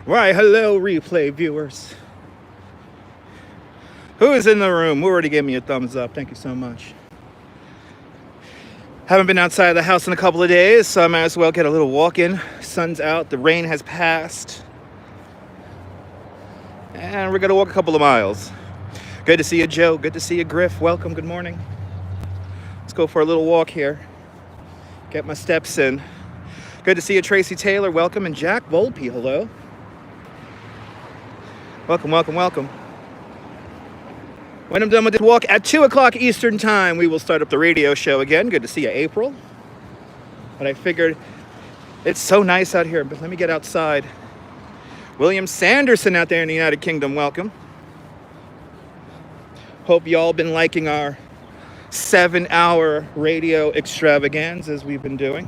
Why, hello, replay viewers. Who is in the room? Who already gave me a thumbs up? Thank you so much. Haven't been outside of the house in a couple of days, so I might as well get a little walk in. Sun's out, the rain has passed. And we're gonna walk a couple of miles. Good to see you, Joe. Good to see you, Griff. Welcome, good morning. Let's go for a little walk here. Get my steps in. Good to see you, Tracy Taylor. Welcome. And Jack Volpe, hello. Welcome, welcome, welcome. When I'm done with this walk at 2 o'clock Eastern time, we will start up the radio show again. Good to see you, April. But I figured it's so nice out here, but let me get outside. William Sanderson out there in the United Kingdom, welcome. Hope y'all been liking our 7-hour radio extravaganzas we've been doing.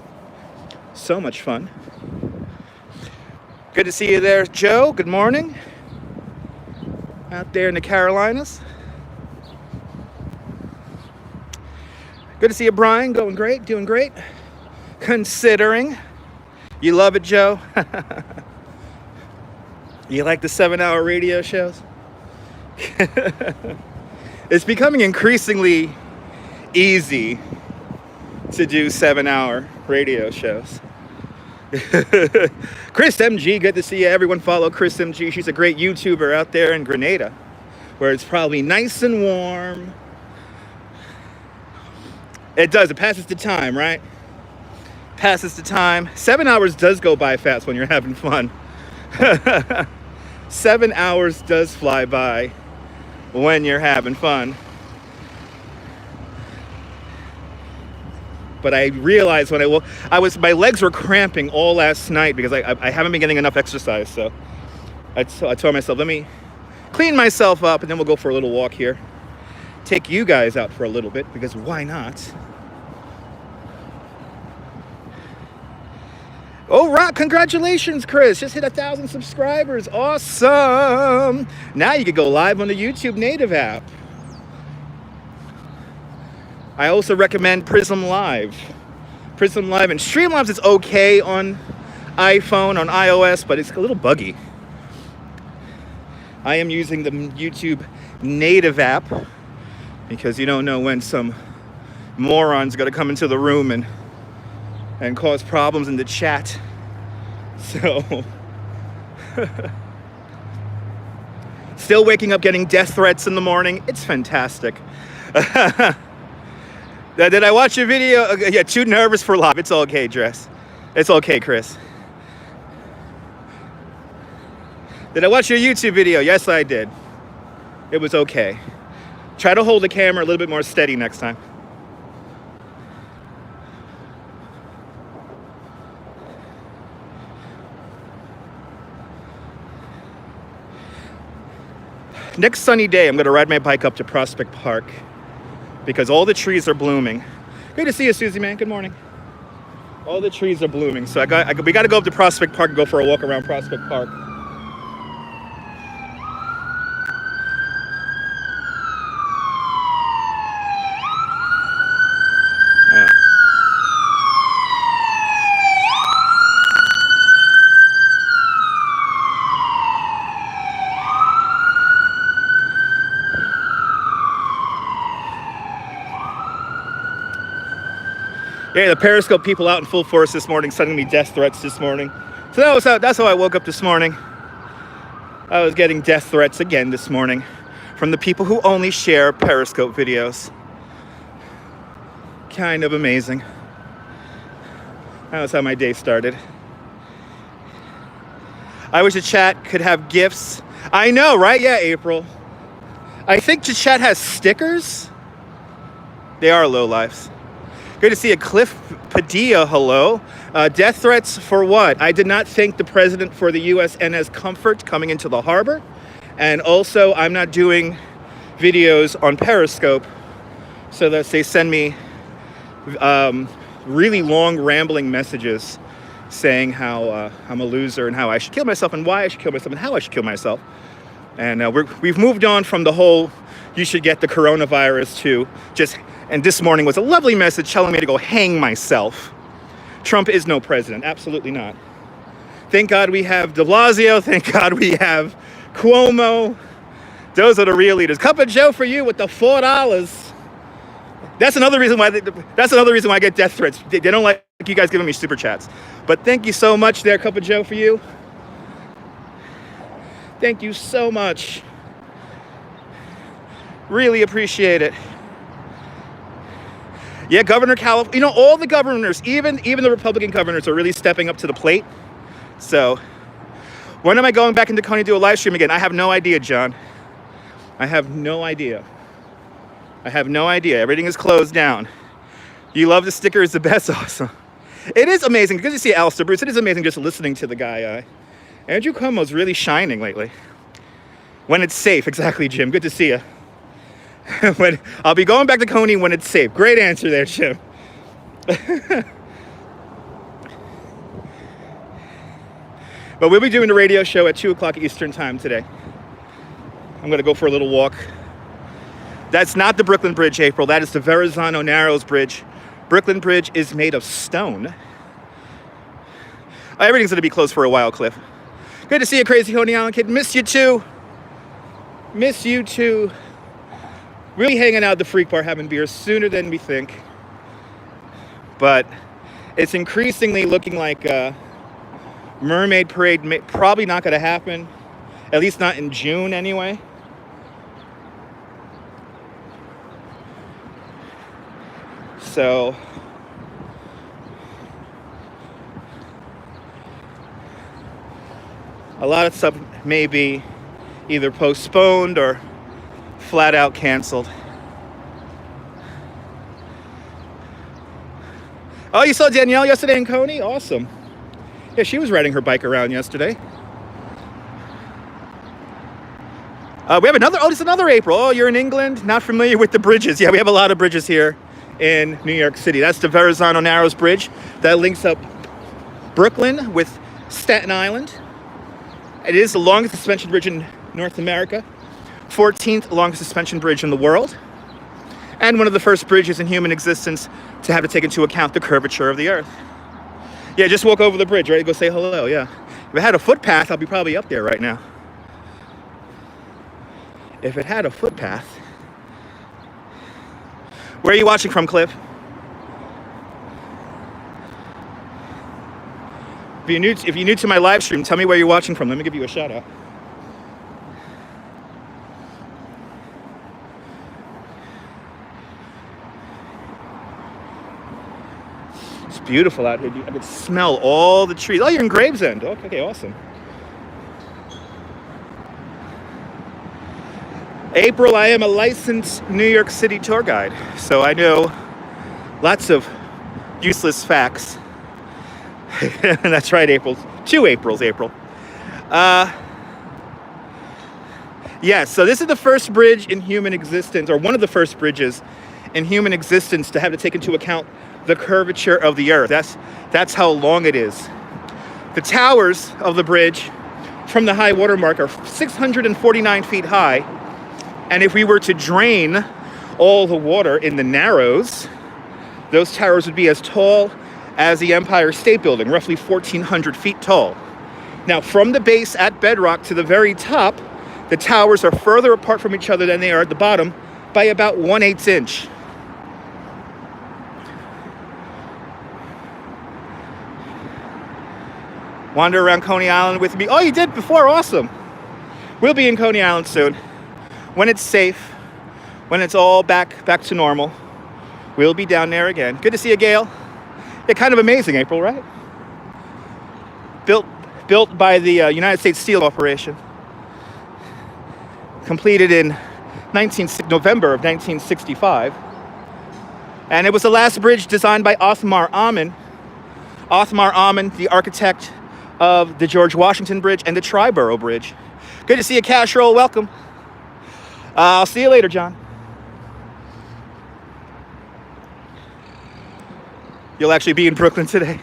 So much fun. Good to see you there, Joe. Good morning. Out there in the Carolinas. Good to see you, Brian. Going great, doing great. Considering. You love it, Joe? You like the 7-hour radio shows? It's becoming increasingly easy to do 7-hour radio shows. Chris MG, good to see you. Everyone follow Chris MG. She's a great YouTuber out there in Grenada, where it's probably nice and warm. It does. It passes the time, right? Passes the time. 7 hours does go by fast when you're having fun. 7 hours does fly by when you're having fun. But I realized when my legs were cramping all last night because I haven't been getting enough exercise. So I told myself, let me clean myself up and then we'll go for a little walk here. Take you guys out for a little bit because why not? Oh, Rock, congratulations, Chris. Just hit 1,000 subscribers. Awesome. Now you can go live on the YouTube native app. I also recommend Prism Live. Prism Live and Streamlabs is okay on iPhone, on iOS, but it's a little buggy. I am using the YouTube native app because you don't know when some moron's going to come into the room and cause problems in the chat. So, still waking up getting death threats in the morning. It's fantastic. Did I watch your video? Yeah, too nervous for live. It's okay, Dress. It's okay, Chris. Did I watch your YouTube video? Yes, I did. It was okay. Try to hold the camera a little bit more steady next time. Next sunny day, I'm going to ride my bike up to Prospect Park because all the trees are blooming. Good to see you, Susie, man. Good morning. All the trees are blooming. So we got to go up to Prospect Park and go for a walk around Prospect Park. Yeah, the Periscope people out in full force this morning, sending me death threats this morning. So that's how I woke up this morning. I was getting death threats again this morning from the people who only share Periscope videos. Kind of amazing. That was how my day started. I wish the chat could have gifts. I know, right? Yeah, April. I think the chat has stickers. They are lowlifes. Good to see you, Cliff Padilla, hello. Death threats for what? I did not thank the president for the USNS Comfort coming into the harbor. And also, I'm not doing videos on Periscope so that they send me really long, rambling messages saying how I'm a loser and how I should kill myself and why I should kill myself and how I should kill myself. And we've moved on from the whole you should get the coronavirus to just... And this morning was a lovely message telling me to go hang myself. Trump is no president. Absolutely not. Thank God we have de Blasio. Thank God we have Cuomo. Those are the real leaders. Cup of Joe for you with the $4. That's another reason why. I get death threats. They don't like you guys giving me super chats. But thank you so much, there, Cup of Joe for you. Thank you so much. Really appreciate it. Yeah, Governor California. You know, all the governors, even the Republican governors, are really stepping up to the plate. So, when am I going back into Coney to do a live stream again? I have no idea, John. I have no idea. Everything is closed down. You love the stickers, the best. Awesome. It is amazing. Good to see Alistair Bruce. It is amazing just listening to the guy. Andrew Cuomo's really shining lately. When it's safe. Exactly, Jim. Good to see you. I'll be going back to Coney when it's safe. Great answer there, Jim. But we'll be doing the radio show at 2 o'clock Eastern time today. I'm going to go for a little walk. That's not the Brooklyn Bridge, April. That is the Verrazano-Narrows Bridge. Brooklyn Bridge is made of stone. Everything's going to be closed for a while, Cliff. Good to see you, Crazy Coney Island kid. Miss you too. Really hanging out at the Freak Bar, having beers sooner than we think. But it's increasingly looking like Mermaid Parade probably not going to happen. At least not in June anyway. So a lot of stuff may be either postponed or flat out canceled. Oh, you saw Danielle yesterday in Coney? Awesome. Yeah, she was riding her bike around yesterday. We have another, it's another April. Oh, you're in England? Not familiar with the bridges. Yeah, we have a lot of bridges here in New York City. That's the Verrazano-Narrows Bridge that links up Brooklyn with Staten Island. It is the longest suspension bridge in North America, 14th longest suspension bridge in the world, and one of the first bridges in human existence to have to take into account the curvature of the earth. Yeah, just walk over the bridge, right? Go say hello, yeah. If it had a footpath, I'll be probably up there right now. If it had a footpath. Where are you watching from, Cliff? If you're new to my live stream, tell me where you're watching from. Let me give you a shout out. It's beautiful out here. I can smell all the trees. Oh, you're in Gravesend. Okay, awesome. April, I am a licensed New York City tour guide, so I know lots of useless facts. That's right, April. 2 Aprils, April. Yeah, so this is the first bridge in human existence, or one of the first bridges in human existence to have to take into account the curvature of the earth. That's how long it is. The towers of the bridge from the high water mark are 649 feet high. And if we were to drain all the water in the Narrows, those towers would be as tall as the Empire State Building, roughly 1,400 feet tall. Now, from the base at bedrock to the very top, the towers are further apart from each other than they are at the bottom by about 1/8 inch. Wander around Coney Island with me. Oh, you did before? Awesome. We'll be in Coney Island soon. When it's safe, when it's all back to normal, we'll be down there again. Good to see you, Gail. Yeah, kind of amazing, April, right? Built by the United States Steel Corporation. Completed in November of 1965. And it was the last bridge designed by Othmar Ammann. Othmar Ammann, the architect of the George Washington Bridge and the Triborough Bridge. Good to see you, Cash Roll. Welcome. I'll see you later, John. You'll actually be in Brooklyn today.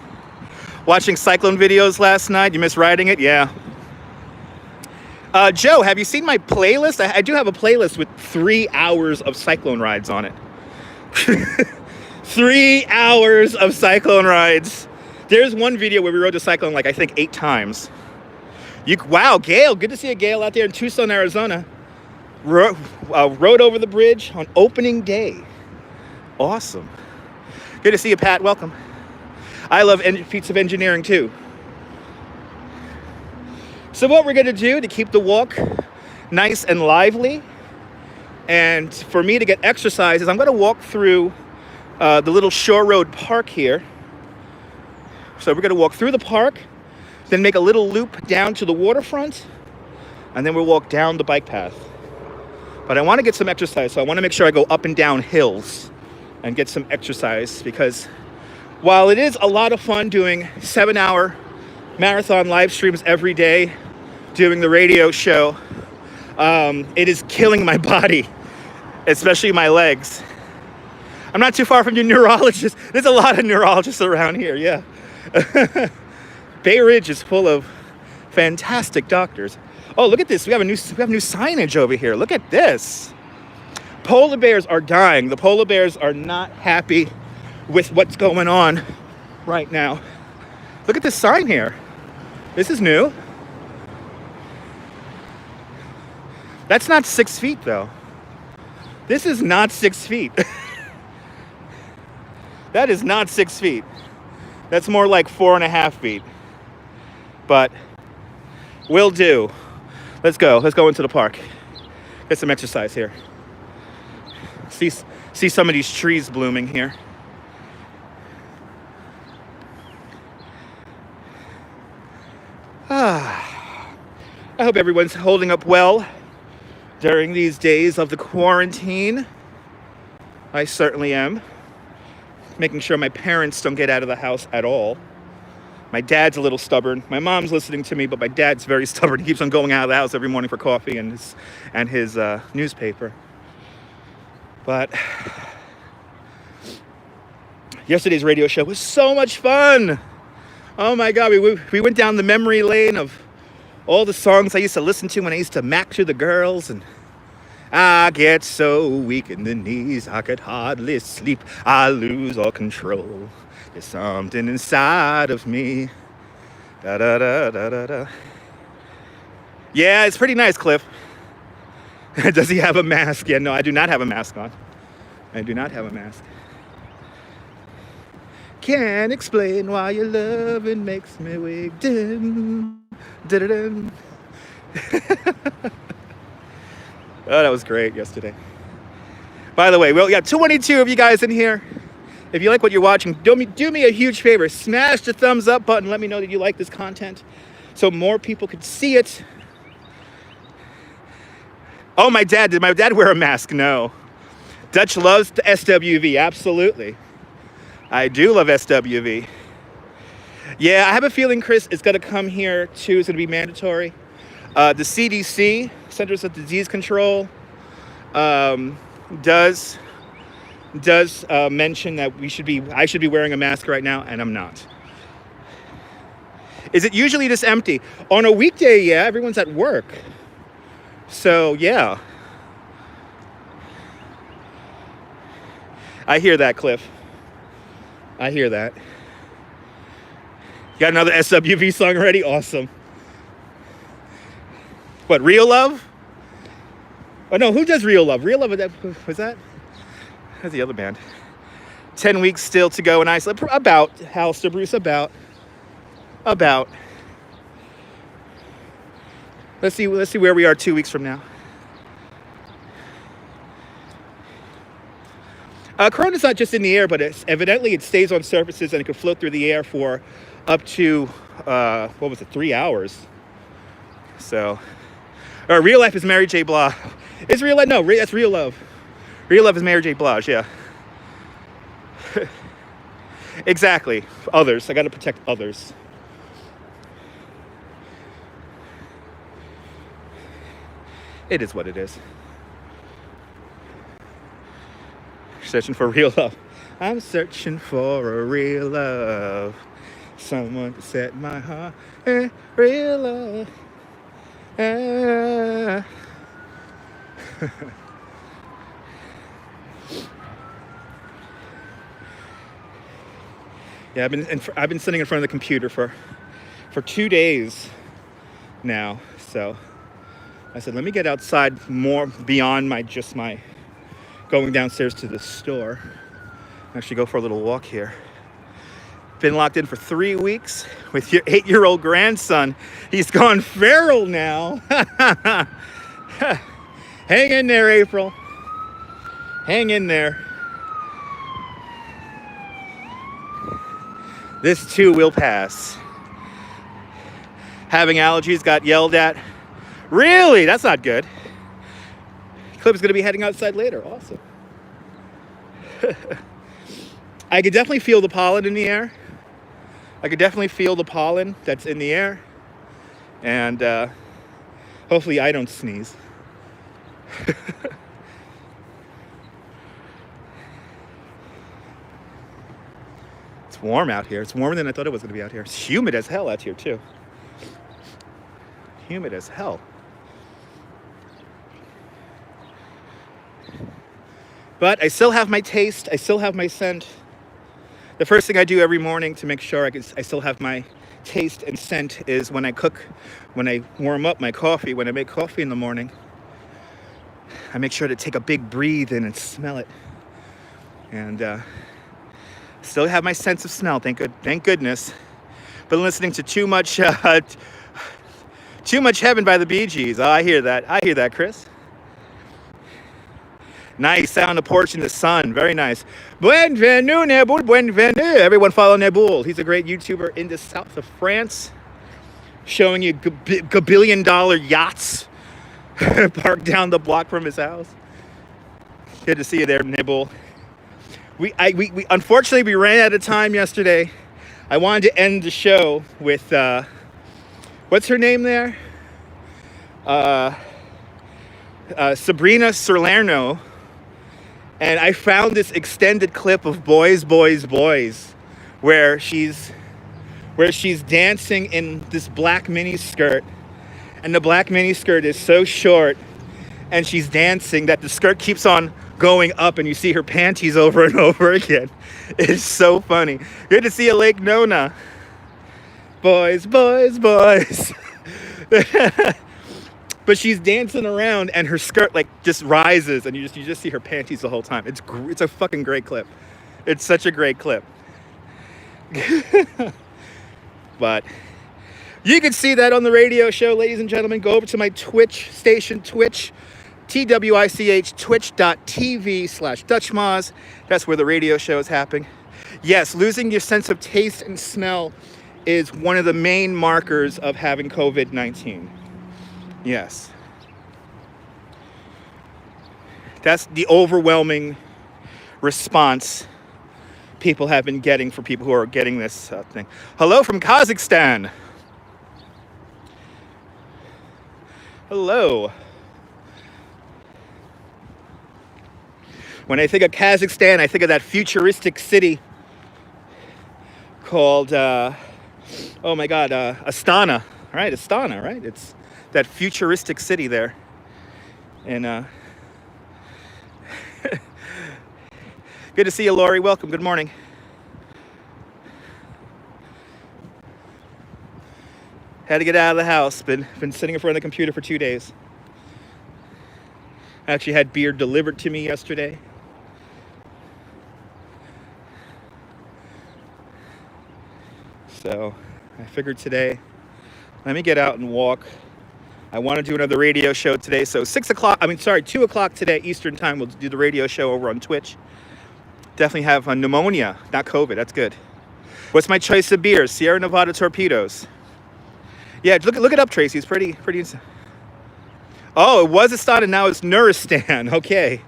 Watching cyclone videos last night. You miss riding it? Yeah. Joe, have you seen my playlist? I do have a playlist with 3 hours of cyclone rides on it. 3 hours of cyclone rides. There's one video where we rode the cyclone like I think 8 times. Wow, Gail, good to see a Gail out there in Tucson, Arizona. Rode over the bridge on opening day. Awesome. Good to see you, Pat. Welcome. I love feats of engineering too. So what we're going to do to keep the walk nice and lively, and for me to get exercise, is I'm going to walk through the little Shore Road Park here. So we're going to walk through the park, then make a little loop down to the waterfront, and then we'll walk down the bike path. But I want to get some exercise, so I want to make sure I go up and down hills and get some exercise, because while it is a lot of fun doing 7-hour marathon live streams every day, doing the radio show, it is killing my body, especially my legs. I'm not too far from your neurologist. There's a lot of neurologists around here, yeah. Bay Ridge is full of fantastic doctors. Oh, look at this. We have new signage over here. Look at this. Polar bears are dying. The polar bears are not happy with what's going on right now. Look at this sign here. This is new. That's not 6 feet, though. This is not 6 feet. That is not 6 feet. That's more like 4.5 feet. But will do. Let's go. Let's go into the park. Get some exercise here. See some of these trees blooming here. I hope everyone's holding up well during these days of the quarantine. I certainly am. Making sure my parents don't get out of the house at all. My dad's a little stubborn. My mom's listening to me, but my dad's very stubborn. He keeps on going out of the house every morning for coffee and his newspaper. But yesterday's radio show was so much fun. Oh my God, we went down the memory lane of all the songs I used to listen to when I used to mac to the girls, and I get so weak in the knees, I could hardly sleep, I lose all control. There's something inside of me. Da da da da da da. Yeah, it's pretty nice, Cliff. Does he have a mask? Yeah, no, I do not have a mask on. I do not have a mask. Can't explain why your loving makes me weak. Dun, dun, dun, dun. Oh, that was great yesterday. By the way, we got 22 of you guys in here. If you like what you're watching, do me a huge favor. Smash the thumbs up button. Let me know that you like this content so more people could see it. Oh, did my dad wear a mask? No. Dutch loves the SWV, absolutely. I do love SWV. Yeah, I have a feeling, Chris, is going to come here too. It's going to be mandatory. The CDC, Centers of Disease Control, does mention that I should be wearing a mask right now, and I'm not. Is it usually this empty? On a weekday, yeah, everyone's at work. So, yeah. I hear that, Cliff. I hear that. You got another SWV song ready? Awesome. What, Real Love? Oh, no, who does Real Love? Real Love, was that? That's the other band. 10 weeks still to go in Iceland. About, Halster Bruce, about. Let's see where we are 2 weeks from now. Corona's not just in the air, but evidently it stays on surfaces and it can float through the air for up to, 3 hours. So, Real Life is Mary J. Blige. Is Real Life? No, that's Real Love. Real Love is Mary J. Blige, yeah. Exactly. Others. I got to protect others. It is what it is. Searching for real love. I'm searching for a real love. Someone to set my heart in real love. Yeah, I've been sitting in front of the computer for 2 days now. So I said, let me get outside more beyond my going downstairs to the store. Actually go for a little walk here. Been locked in for 3 weeks with your 8-year-old grandson. He's gone feral now. Hang in there, April. Hang in there. This too will pass. Having allergies, got yelled at. Really? That's not good. Clip's gonna be heading outside later. Awesome. I could definitely feel the pollen in the air. I could definitely feel the pollen that's in the air. And hopefully I don't sneeze. It's warm out here. It's warmer than I thought it was going to be out here. It's humid as hell out here too. Humid as hell. But I still have my taste. I still have my scent. The first thing I do every morning to make sure I still have my taste and scent is when I cook, when I warm up my coffee, when I make coffee in the morning, I make sure to take a big breathe in and smell it. And still have my sense of smell, thank goodness. Been listening to too much Heaven by the Bee Gees. Oh, I hear that, Chris. Nice, out on the porch in the sun, very nice. Bienvenue, Nebul, bienvenue. Everyone follow Nebul. He's a great YouTuber in the south of France, showing you gabillion-dollar yachts parked down the block from his house. Good to see you there, Nebul. We unfortunately we ran out of time yesterday. I wanted to end the show with what's her name there? Sabrina Salerno. And I found this extended clip of Boys, Boys, Boys, where she's dancing in this black mini skirt, and the black mini skirt is so short, and she's dancing that the skirt keeps on going up, and you see her panties over and over again. It's so funny. Good to see you, Lake Nona. Boys, boys, boys. But she's dancing around, and her skirt like just rises, and you just see her panties the whole time. It's a fucking great clip. It's such a great clip. But you can see that on the radio show, ladies and gentlemen. Go over to my Twitch station, Twitch, TWICH, twitch.tv/DutchMoz. That's where the radio show is happening. Yes, losing your sense of taste and smell is one of the main markers of having COVID-19. Yes. That's the overwhelming response people have been getting for people who are getting this thing. Hello from Kazakhstan. Hello. When I think of Kazakhstan, I think of that futuristic city called, Astana, right? Astana, right? It's that futuristic city there. And good to see you, Lori. Welcome. Good morning. Had to get out of the house. Been sitting in front of the computer for 2 days. I actually had beer delivered to me yesterday. So I figured today, let me get out and walk. I want to do another radio show today. So 2 o'clock today, Eastern time, we'll do the radio show over on Twitch. Definitely have pneumonia, not COVID. That's good. What's my choice of beers? Sierra Nevada Torpedoes. Yeah, look it up, Tracy. It's pretty. Oh, it was Astana, now it's Nuristan. Okay.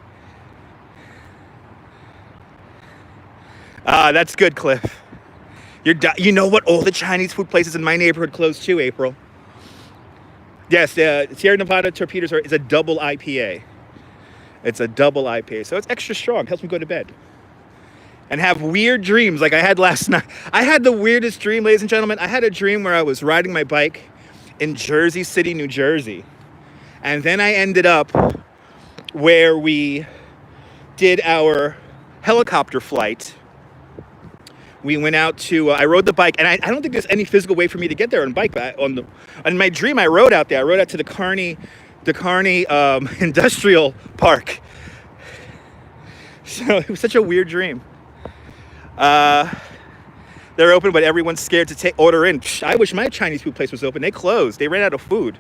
That's good, Cliff. You know what? All the Chinese food places in my neighborhood closed too, April. Yes, Sierra Nevada Torpedoes is a double IPA. It's a double IPA, so it's extra strong. Helps me go to bed. And have weird dreams like I had last night. I had the weirdest dream, ladies and gentlemen. I had a dream where I was riding my bike in Jersey City, New Jersey. And then I ended up where we did our helicopter flight we went out to, I rode the bike, and I don't think there's any physical way for me to get there on bike, but on my dream, I rode out there. I rode out to the Kearney Industrial Park. So it was such a weird dream. They're open, but everyone's scared to order in. I wish my Chinese food place was open. They closed. They ran out of food.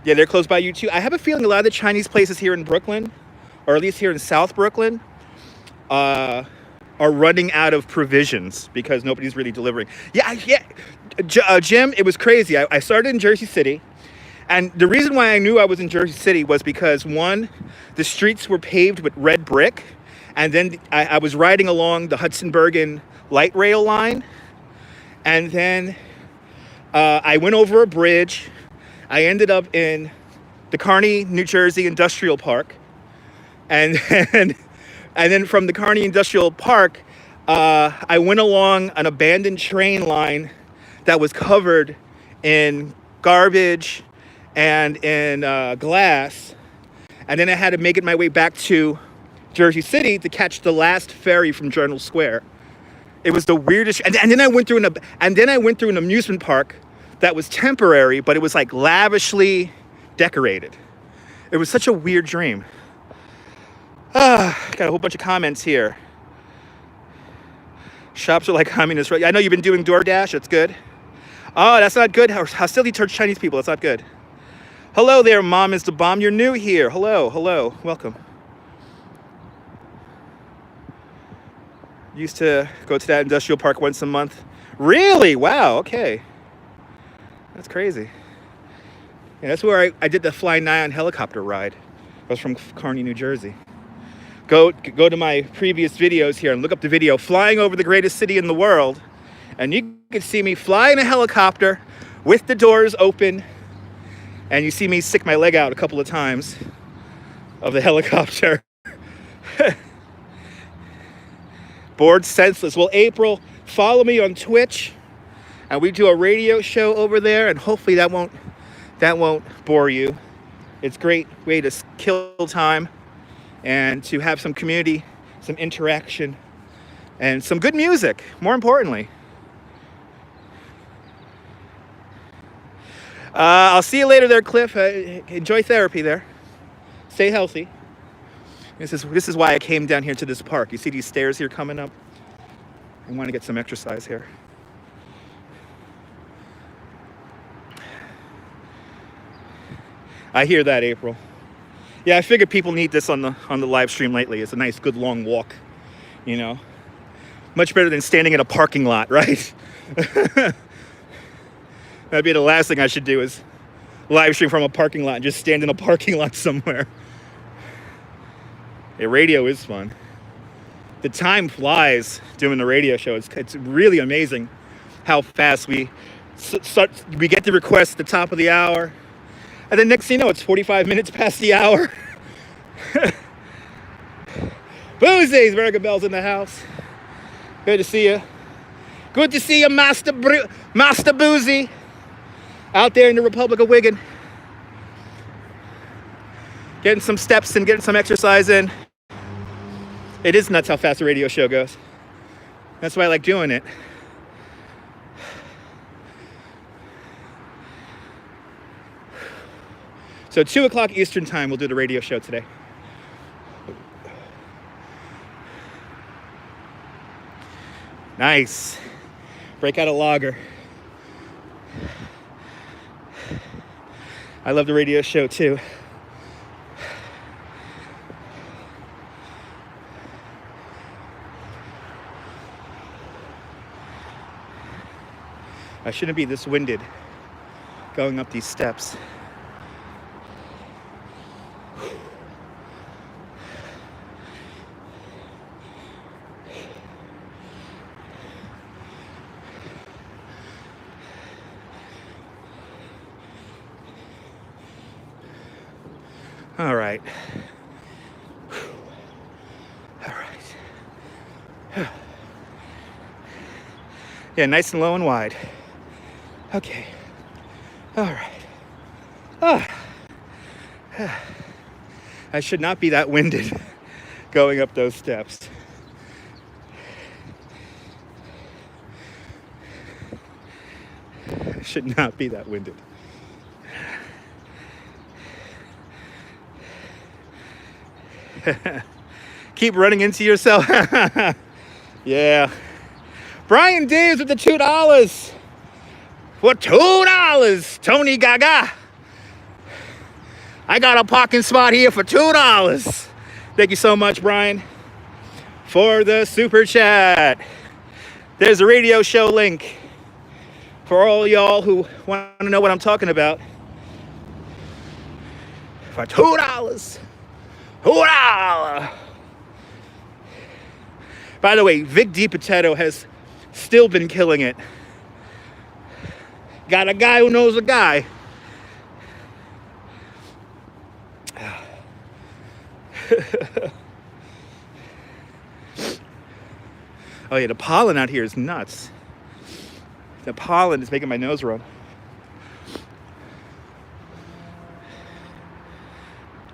Yeah, they're closed by you too. I have a feeling a lot of the Chinese places here in Brooklyn, or at least here in South Brooklyn, are running out of provisions because nobody's really delivering. Yeah. Jim, it was crazy. I started in Jersey City, and the reason why I knew I was in Jersey City was because, one, the streets were paved with red brick, and then I was riding along the Hudson Bergen light rail line, and then I went over a bridge. I ended up in the Kearney, New Jersey Industrial Park, and then from the Kearney Industrial Park, I went along an abandoned train line that was covered in garbage and in glass, and then I had to make it my way back to Jersey City to catch the last ferry from Journal Square. It was the weirdest, and then I went through an amusement park that was temporary, but it was like lavishly decorated. It was such a weird dream. Got a whole bunch of comments here. Shops are like communist. I know you've been doing DoorDash. That's good. Oh, that's not good. Hostility towards Chinese people. That's not good. Hello there, Mom is the Bomb. You're new here. Hello. Welcome. Used to go to that industrial park once a month. Really? Wow. Okay. That's crazy. Yeah, that's where I did the Fly Nyan helicopter ride. I was from Kearney, New Jersey. Go to my previous videos here and look up the video flying over the greatest city in the world, and you can see me fly in a helicopter with the doors open, and you see me stick my leg out a couple of times of the helicopter. Bored senseless. Well, April, follow me on Twitch, and we do a radio show over there, and hopefully that won't bore you. It's a great way to kill time and to have some community, some interaction, and some good music, more importantly. I'll see you later there, Cliff. Enjoy therapy there. Stay healthy. This is why I came down here to this park. You see these stairs here coming up? I want to get some exercise here. I hear that, April. Yeah, I figured people need this on the live stream lately. It's a nice, good, long walk, you know. Much better than standing in a parking lot, right? That'd be the last thing I should do, is live stream from a parking lot and just stand in a parking lot somewhere. Yeah, radio is fun. The time flies doing the radio show. It's really amazing how fast we get the request at the top of the hour. And then next thing you know, it's 45 minutes past the hour. Boozy's Burger Bell's in the house. Good to see you. Good to see you, Master Boozy, out there in the Republic of Wigan. Getting some steps and getting some exercise in. It is nuts how fast the radio show goes. That's why I like doing it. So 2 o'clock Eastern time, we'll do the radio show today. Nice. Break out a lager. I love the radio show too. I shouldn't be this winded going up these steps. All right. All right. Yeah, nice and low and wide. Okay. All right. I should not be that winded going up those steps. should not be that winded. Keep running into yourself. Yeah. Brian Daves with the $2. For $2, Tony Gaga. I got a parking spot here for $2. Thank you so much, Brian, for the super chat. There's a radio show link for all y'all who want to know what I'm talking about. For $2. $2. By the way, Vic DiPotato has still been killing it. Got a guy who knows a guy. Oh yeah, the pollen out here is nuts. The pollen is making my nose run.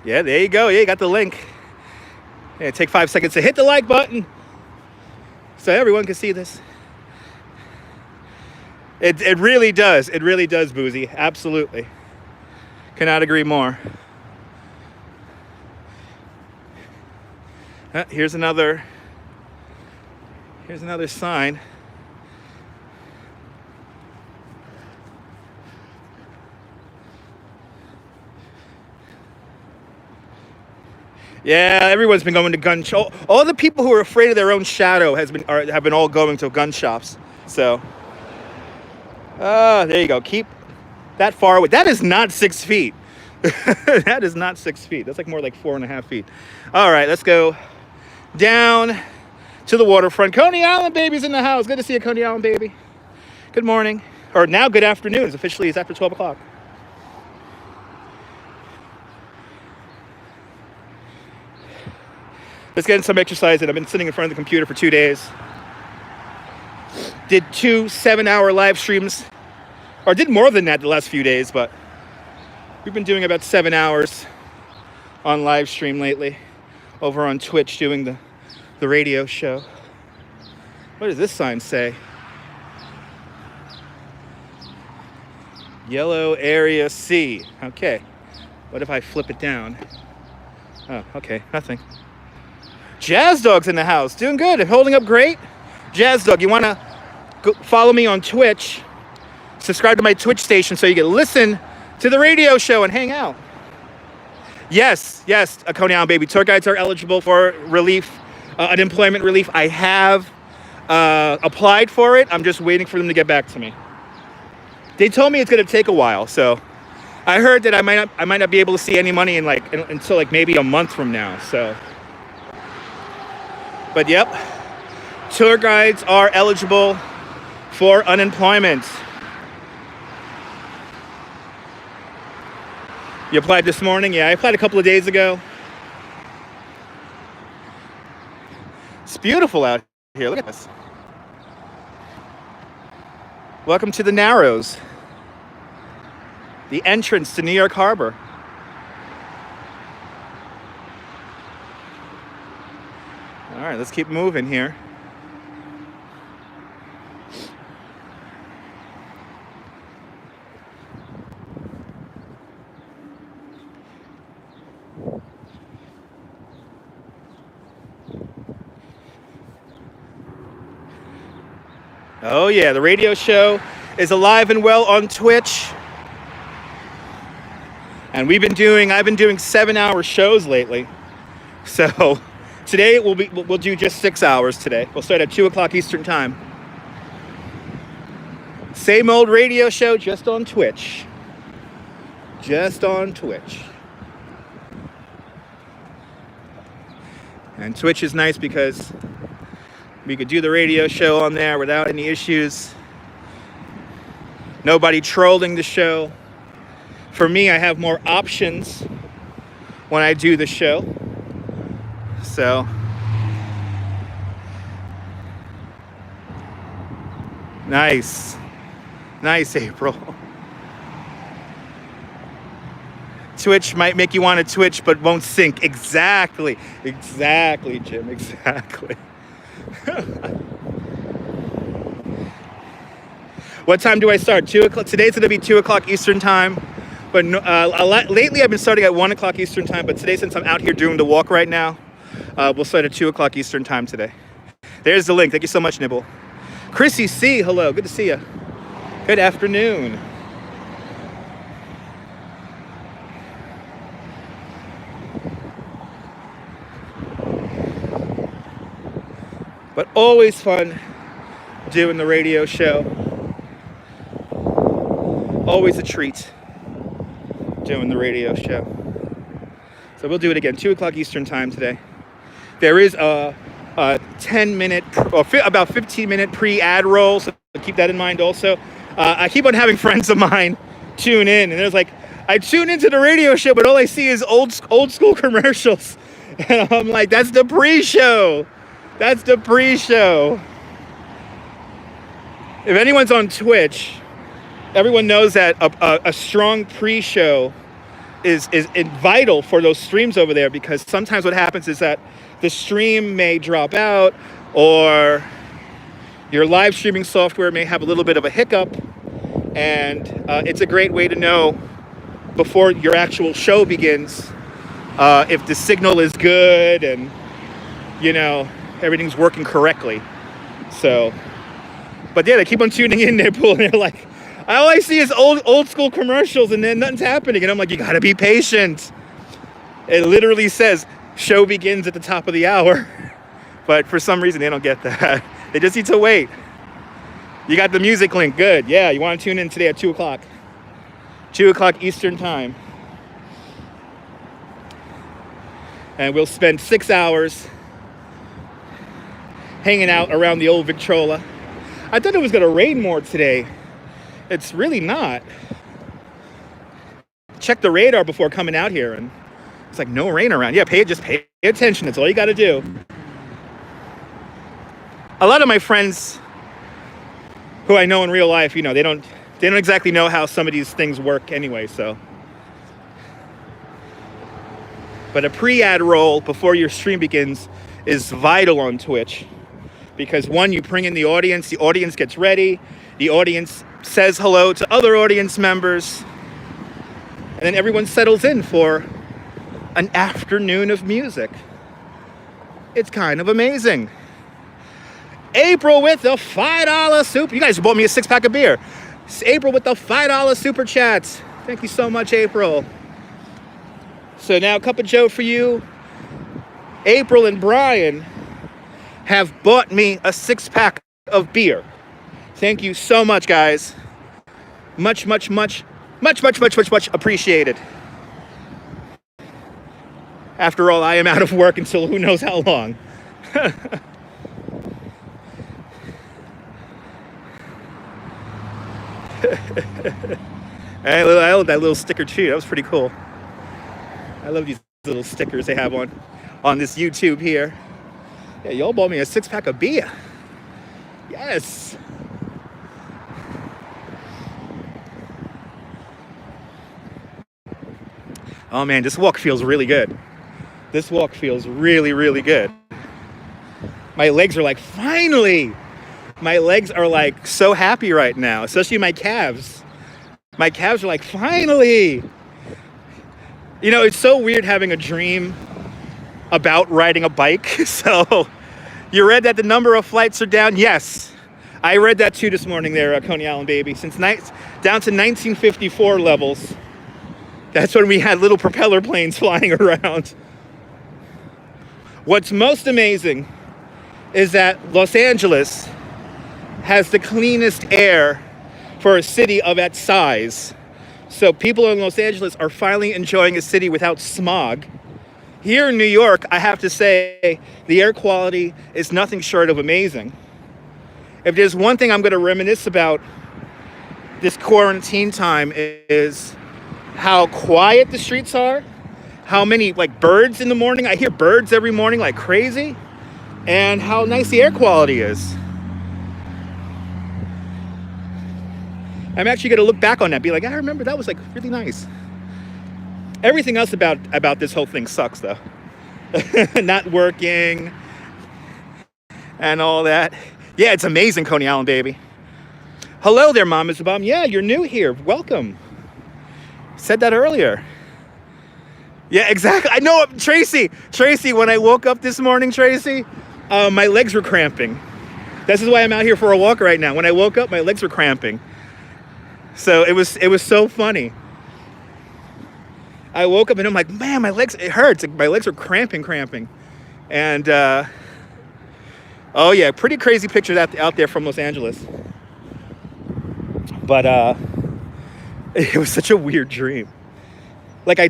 Yeah, there you go. Yeah, you got the link. Yeah, take 5 seconds to hit the like button so everyone can see this. It really does. It really does, Boozy. Absolutely. Cannot agree more. Here's another sign. Yeah, everyone's been going to gun shops. All the people who are afraid of their own shadow have been all going to gun shops. So, there you go. Keep that far away. That is not 6 feet. That is not 6 feet. That's like more like 4.5 feet. All right, let's go down to the waterfront. Coney Island baby's in the house. Good to see you, Coney Island baby. Good morning. Or now good afternoon. It's after 12 o'clock. Let's get in some exercise. And I've been sitting in front of the computer for 2 days. Did 2 7-hour live streams. Or did more than that the last few days, but we've been doing about 7 hours on live stream lately. Over on Twitch doing the radio show. What does this sign say? Yellow area C. Okay. What if I flip it down? Oh, okay. Nothing. Jazz Dog's in the house. Doing good. Holding up great. Jazz Dog, you want to follow me on Twitch? Subscribe to my Twitch station so you can listen to the radio show and hang out. Yes, a Coney Island baby. Tour guides are eligible for relief, unemployment relief. I have applied for it. I'm just waiting for them to get back to me. They told me it's going to take a while, so I heard that I might not be able to see any money until like maybe a month from now. So, but yep, tour guides are eligible for unemployment. You applied this morning? Yeah, I applied a couple of days ago. It's beautiful out here. Look at this. Welcome to the Narrows. The entrance to New York Harbor. All right, let's keep moving here. Oh yeah, the radio show is alive and well on Twitch. And I've been doing 7-hour shows lately. So today we'll do just 6 hours today. We'll start at 2 o'clock Eastern time. Same old radio show, just on Twitch. Just on Twitch. And Twitch is nice because we could do the radio show on there without any issues. Nobody trolling the show. For me, I have more options when I do the show. So, nice. Nice, April. Twitch might make you want to twitch, but won't sync. Exactly. Exactly, Jim. Exactly. What time do I start? 2 o'clock. Today's going to be 2 o'clock Eastern time. But lately I've been starting at 1 o'clock Eastern time. But today, since I'm out here doing the walk right now, we'll start at 2 o'clock Eastern time today. There's the link. Thank you so much, Nibble. Chrissy C, hello. Good to see you. Good afternoon. But always fun doing the radio show. Always a treat doing the radio show. So we'll do it again, 2 o'clock Eastern time today. There is a 10-minute, or about 15-minute pre-ad roll, so keep that in mind also. I keep on having friends of mine tune in, and there's like, I tune into the radio show, but all I see is old school commercials. And I'm like, that's the pre-show. That's the pre-show. If anyone's on Twitch, everyone knows that a strong pre-show is vital for those streams over there, because sometimes what happens is that the stream may drop out, or your live streaming software may have a little bit of a hiccup, and it's a great way to know before your actual show begins if the signal is good and, you know, everything's working correctly. So, but yeah, they keep on tuning in, and they're like, all I see is old school commercials, and then nothing's happening. And I'm like, you gotta be patient. It literally says show begins at the top of the hour. But for some reason, they don't get that. They just need to wait. You got the music link, good. Yeah, you wanna tune in today at 2 o'clock. 2 o'clock Eastern time. And we'll spend 6 hours hanging out around the old Victrola. I thought it was gonna rain more today. It's really not. Check the radar before coming out here, and it's like no rain around. Yeah, just pay attention. That's all you got to do. A lot of my friends who I know in real life, you know, they don't exactly know how some of these things work anyway. So, but a pre-ad roll before your stream begins is vital on Twitch, because one, you bring in the audience gets ready, the audience says hello to other audience members, and then everyone settles in for an afternoon of music. It's kind of amazing. April with the $5 super. You guys bought me a 6-pack of beer. It's April with the $5 super chats. Thank you so much, April. So now, Cup of Joe for you. April and Brian have bought me a 6-pack of beer. Thank you so much, guys. Much appreciated. After all, I am out of work until who knows how long. I love that little sticker too. That was pretty cool. I love these little stickers they have on this YouTube here. Yeah, y'all bought me a 6-pack of beer. Yes. Oh man, this walk feels really good. This walk feels really, really good. My legs are like, finally! My legs are like so happy right now, especially my calves. My calves are like, finally! You know, it's so weird having a dream about riding a bike. So, you read that the number of flights are down? Yes. I read that too this morning there, Coney Island baby. Since down to 1954 levels. That's when we had little propeller planes flying around. What's most amazing is that Los Angeles has the cleanest air for a city of that size. So people in Los Angeles are finally enjoying a city without smog. Here in New York, I have to say, the air quality is nothing short of amazing. If there's one thing I'm going to reminisce about this quarantine time is how quiet the streets are, how many like birds in the morning. I hear birds every morning like crazy, and how nice the air quality is. I'm actually going to look back on that, be like, I remember that was like really nice. Everything else about this whole thing sucks though. Not working and all that. Yeah, it's amazing, Coney Island baby. Hello there, Mama's Bomb. Yeah, you're new here. Welcome. Said that earlier. Yeah, exactly. I know, Tracy, when I woke up this morning, Tracy, my legs were cramping. This is why I'm out here for a walk right now. When I woke up, my legs were cramping. So it was so funny. I woke up and I'm like, man, my legs, it hurts. Like, my legs are cramping. And, oh yeah, pretty crazy pictures out there from Los Angeles. But it was such a weird dream. Like I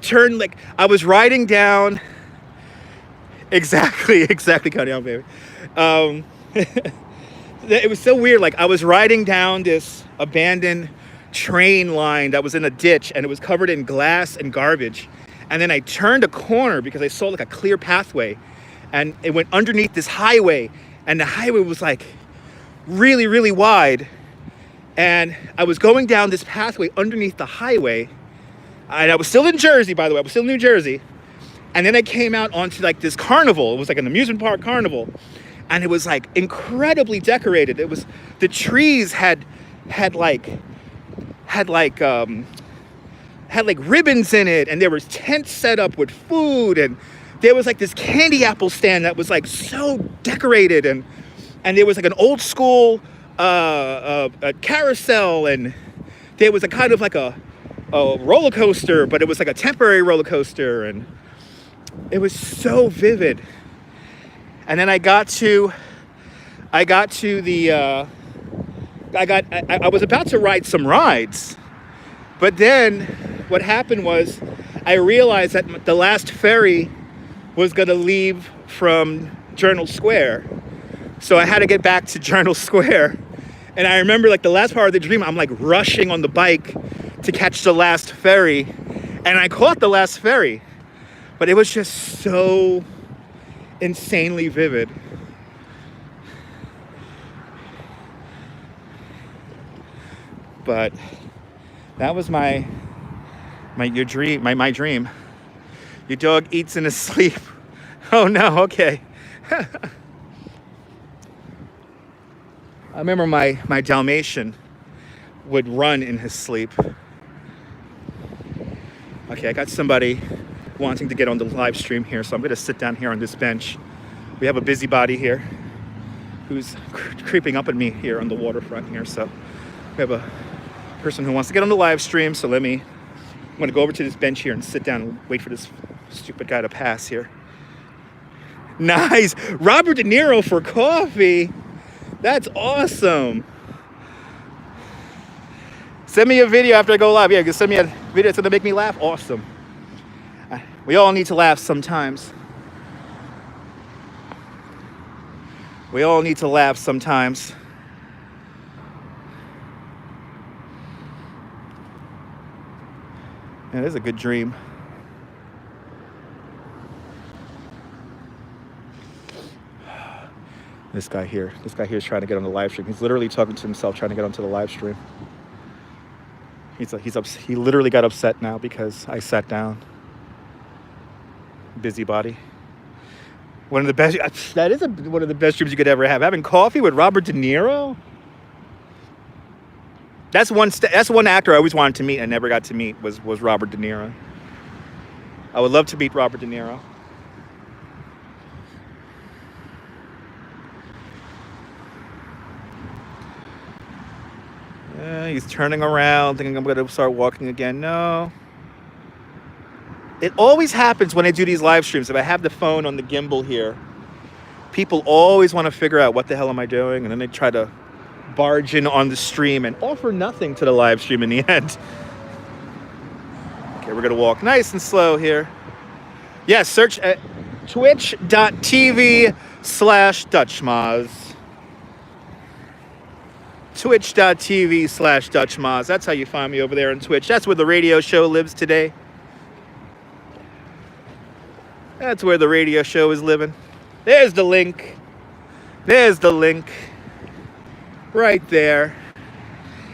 was riding down, exactly, cut down, baby. It was so weird. Like I was riding down this abandoned train line that was in a ditch and it was covered in glass and garbage. And then I turned a corner because I saw like a clear pathway and it went underneath this highway and the highway was like really, really wide. And I was going down this pathway underneath the highway. And I was still in Jersey, by the way. I was still in New Jersey. And then I came out onto like this carnival. It was like an amusement park carnival. And it was like incredibly decorated. It was, the trees had ribbons in it. And there was tents set up with food. And there was like this candy apple stand that was like so decorated. And there was like an old school a carousel, and there was a kind of like a roller coaster, but it was like a temporary roller coaster, and it was so vivid. And then I was about to ride some rides, but then what happened was I realized that the last ferry was going to leave from Journal Square. So I had to get back to Journal Square. And I remember like the last part of the dream, I'm like rushing on the bike to catch the last ferry. And I caught the last ferry. But it was just so insanely vivid. But that was my dream. Your dog eats in his sleep. Oh no, okay. I remember my Dalmatian would run in his sleep. Okay, I got somebody wanting to get on the live stream here, so I'm going to sit down here on this bench. We have a busybody here who's creeping up at me here on the waterfront here. So we have a person who wants to get on the live stream, so I'm going to go over to this bench here and sit down and wait for this stupid guy to pass here. Nice! Robert De Niro for coffee! That's awesome. Send me a video after I go live. Yeah, just send me a video that's gonna make me laugh. Awesome. We all need to laugh sometimes. We all need to laugh sometimes. Yeah, it is a good dream. This guy here is trying to get on the live stream. He's literally talking to himself, trying to get onto the live stream. He literally got upset now because I sat down. Busybody. One of the best. That is one of the best dreams you could ever have. Having coffee with Robert De Niro. That's one actor I always wanted to meet and never got to meet was Robert De Niro. I would love to meet Robert De Niro. He's turning around, thinking I'm going to start walking again. No. It always happens when I do these live streams. If I have the phone on the gimbal here, people always want to figure out what the hell am I doing, and then they try to barge in on the stream and offer nothing to the live stream in the end. Okay, we're going to walk nice and slow here. Yeah, search at twitch.tv/DutchMoz. Twitch.tv/DutchMoz. That's how you find me over there on Twitch. That's where the radio show lives today. That's where the radio show is living. There's the link. There's the link. Right there.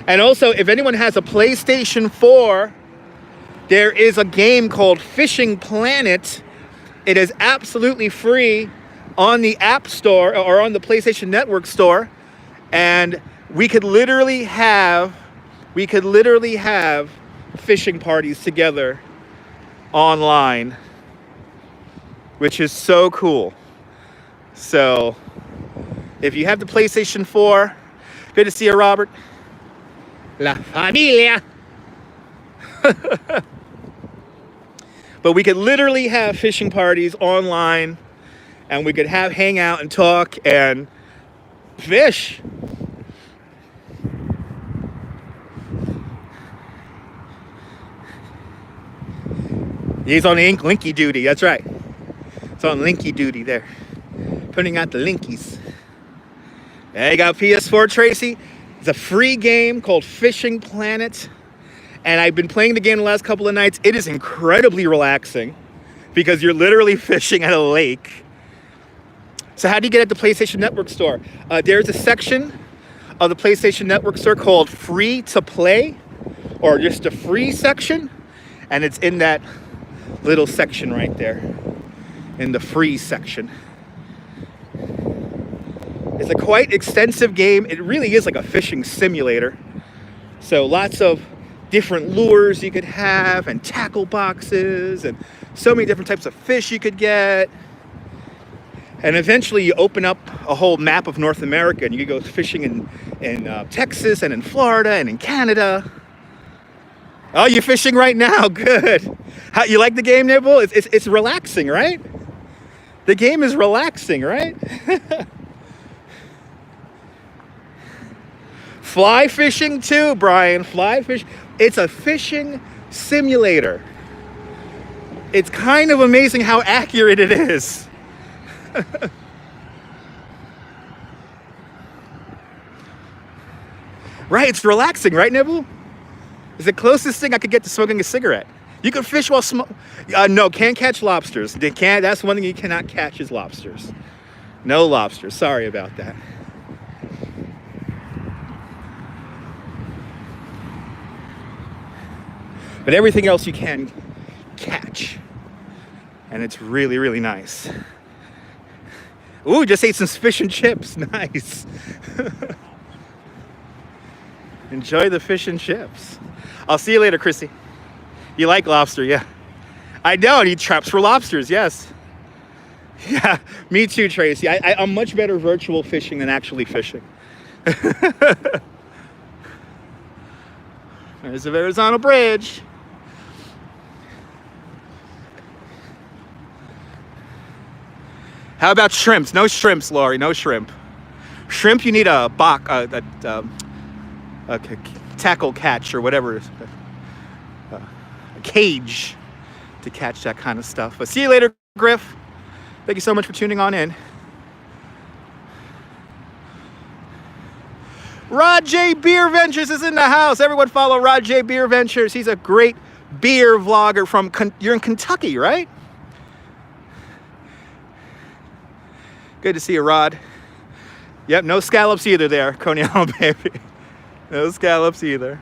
And also, if anyone has a PlayStation 4, there is a game called Fishing Planet. It is absolutely free on the App Store or on the PlayStation Network store. And We could literally have fishing parties together online, which is so cool. So if you have the PlayStation 4, good to see you, Robert. La familia. But we could literally have fishing parties online, and we could hang out and talk and fish. He's on linky duty, that's right. It's on linky duty there. Putting out the linkies. Yeah, you got PS4, Tracy. It's a free game called Fishing Planet. And I've been playing the game the last couple of nights. It is incredibly relaxing because you're literally fishing at a lake. So how do you get at the PlayStation Network store? There's a section of the PlayStation Network store called Free to Play, or just a free section. And it's in that little section right there, in the free section. It's a quite extensive game. It really is like a fishing simulator. So lots of different lures you could have, and tackle boxes, and so many different types of fish you could get. And eventually you open up a whole map of North America, and you could go fishing in Texas and in Florida and in Canada. Oh, you're fishing right now. Good. How, you like the game, Nibble? It's relaxing, right? The game is relaxing, right? Fly fishing too, Brian. Fly fish. It's a fishing simulator. It's kind of amazing how accurate it is. Right, it's relaxing, right, Nibble? It's the closest thing I could get to smoking a cigarette. You can fish while smoking. No, can't catch lobsters. They can't. That's one thing you cannot catch is lobsters. No lobsters. Sorry about that. But everything else you can catch. And it's really, really nice. Ooh, just ate some fish and chips. Nice. Enjoy the fish and chips. I'll see you later, Chrissy. You like lobster, yeah. I know, and he traps for lobsters, yes. Yeah, me too, Tracy. I'm much better virtual fishing than actually fishing. There's the Verrazano Bridge. How about shrimps? No shrimps, Laurie, no shrimp. Shrimp, you need a tackle catch or whatever it is. A cage to catch that kind of stuff. But see you later, Griff. Thank you so much for tuning on in. Rod J Beer Ventures is in the house. Everyone follow Rod J Beer Ventures. He's a great beer vlogger from, you're in Kentucky, right? Good to see you, Rod. Yep, no scallops either there, Coney Island, baby. No scallops either.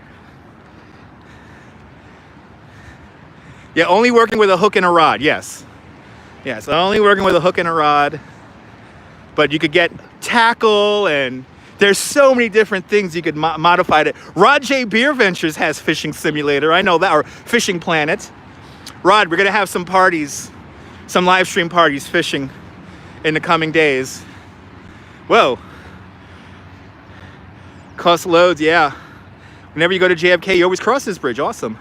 Yeah, only working with a hook and a rod, yes. Yes, only working with a hook and a rod. But you could get tackle, and there's so many different things you could modify it. Rod J Beer Ventures has Fishing Simulator, I know that, or Fishing Planet. Rod, we're gonna have some parties, some live stream parties fishing in the coming days. Whoa. Cost loads, yeah. Whenever you go to JFK, you always cross this bridge, awesome.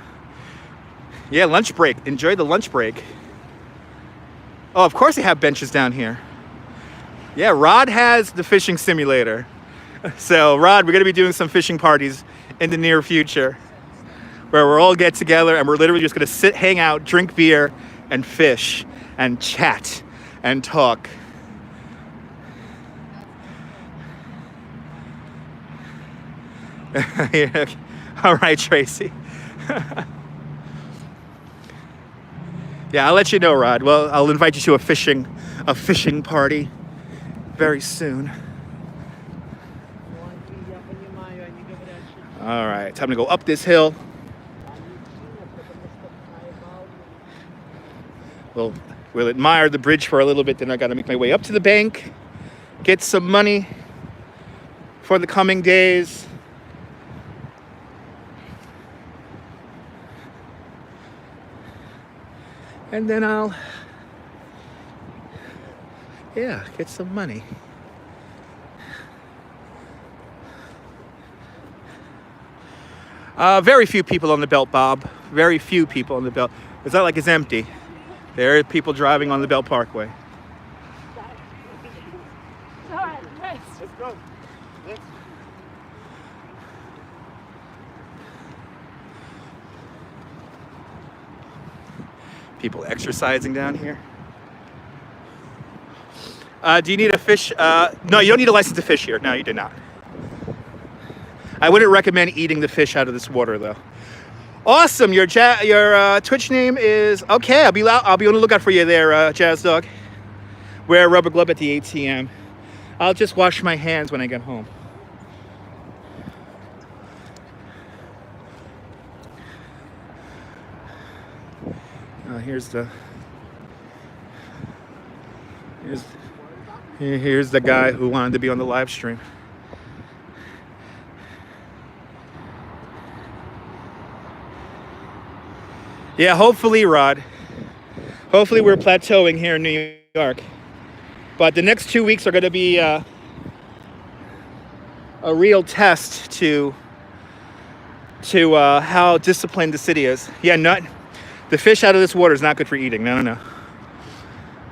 Yeah, lunch break, enjoy the lunch break. Oh, of course they have benches down here. Yeah, Rod has the Fishing Simulator. So Rod, we're gonna be doing some fishing parties in the near future where we'll all get together and we're literally just gonna sit, hang out, drink beer, and fish, and chat, and talk. Yeah. All right, Tracy. Yeah, I'll let you know, Rod. Well, I'll invite you to a fishing party very soon. All right, time to go up this hill. We'll admire the bridge for a little bit, then I gotta make my way up to the bank, get some money for the coming days. And then I'll, get some money. Very few people on the belt, Bob. Very few people on the belt. It's not like it's empty. There are people driving on the Belt Parkway. All right, nice. Let's go. People exercising down here. Do you need a fish? No, you don't need a license to fish here. No, you do not. I wouldn't recommend eating the fish out of this water, though. Awesome. Your Twitch name is okay. I'll be on the lookout for you there, Jazz Dog. Wear a rubber glove at the ATM. I'll just wash my hands when I get home. Here's the guy who wanted to be on the live stream. Yeah, hopefully, Rod. Hopefully we're plateauing here in New York. But the next 2 weeks are going to be a real test to how disciplined the city is. Yeah, the fish out of this water is not good for eating. No.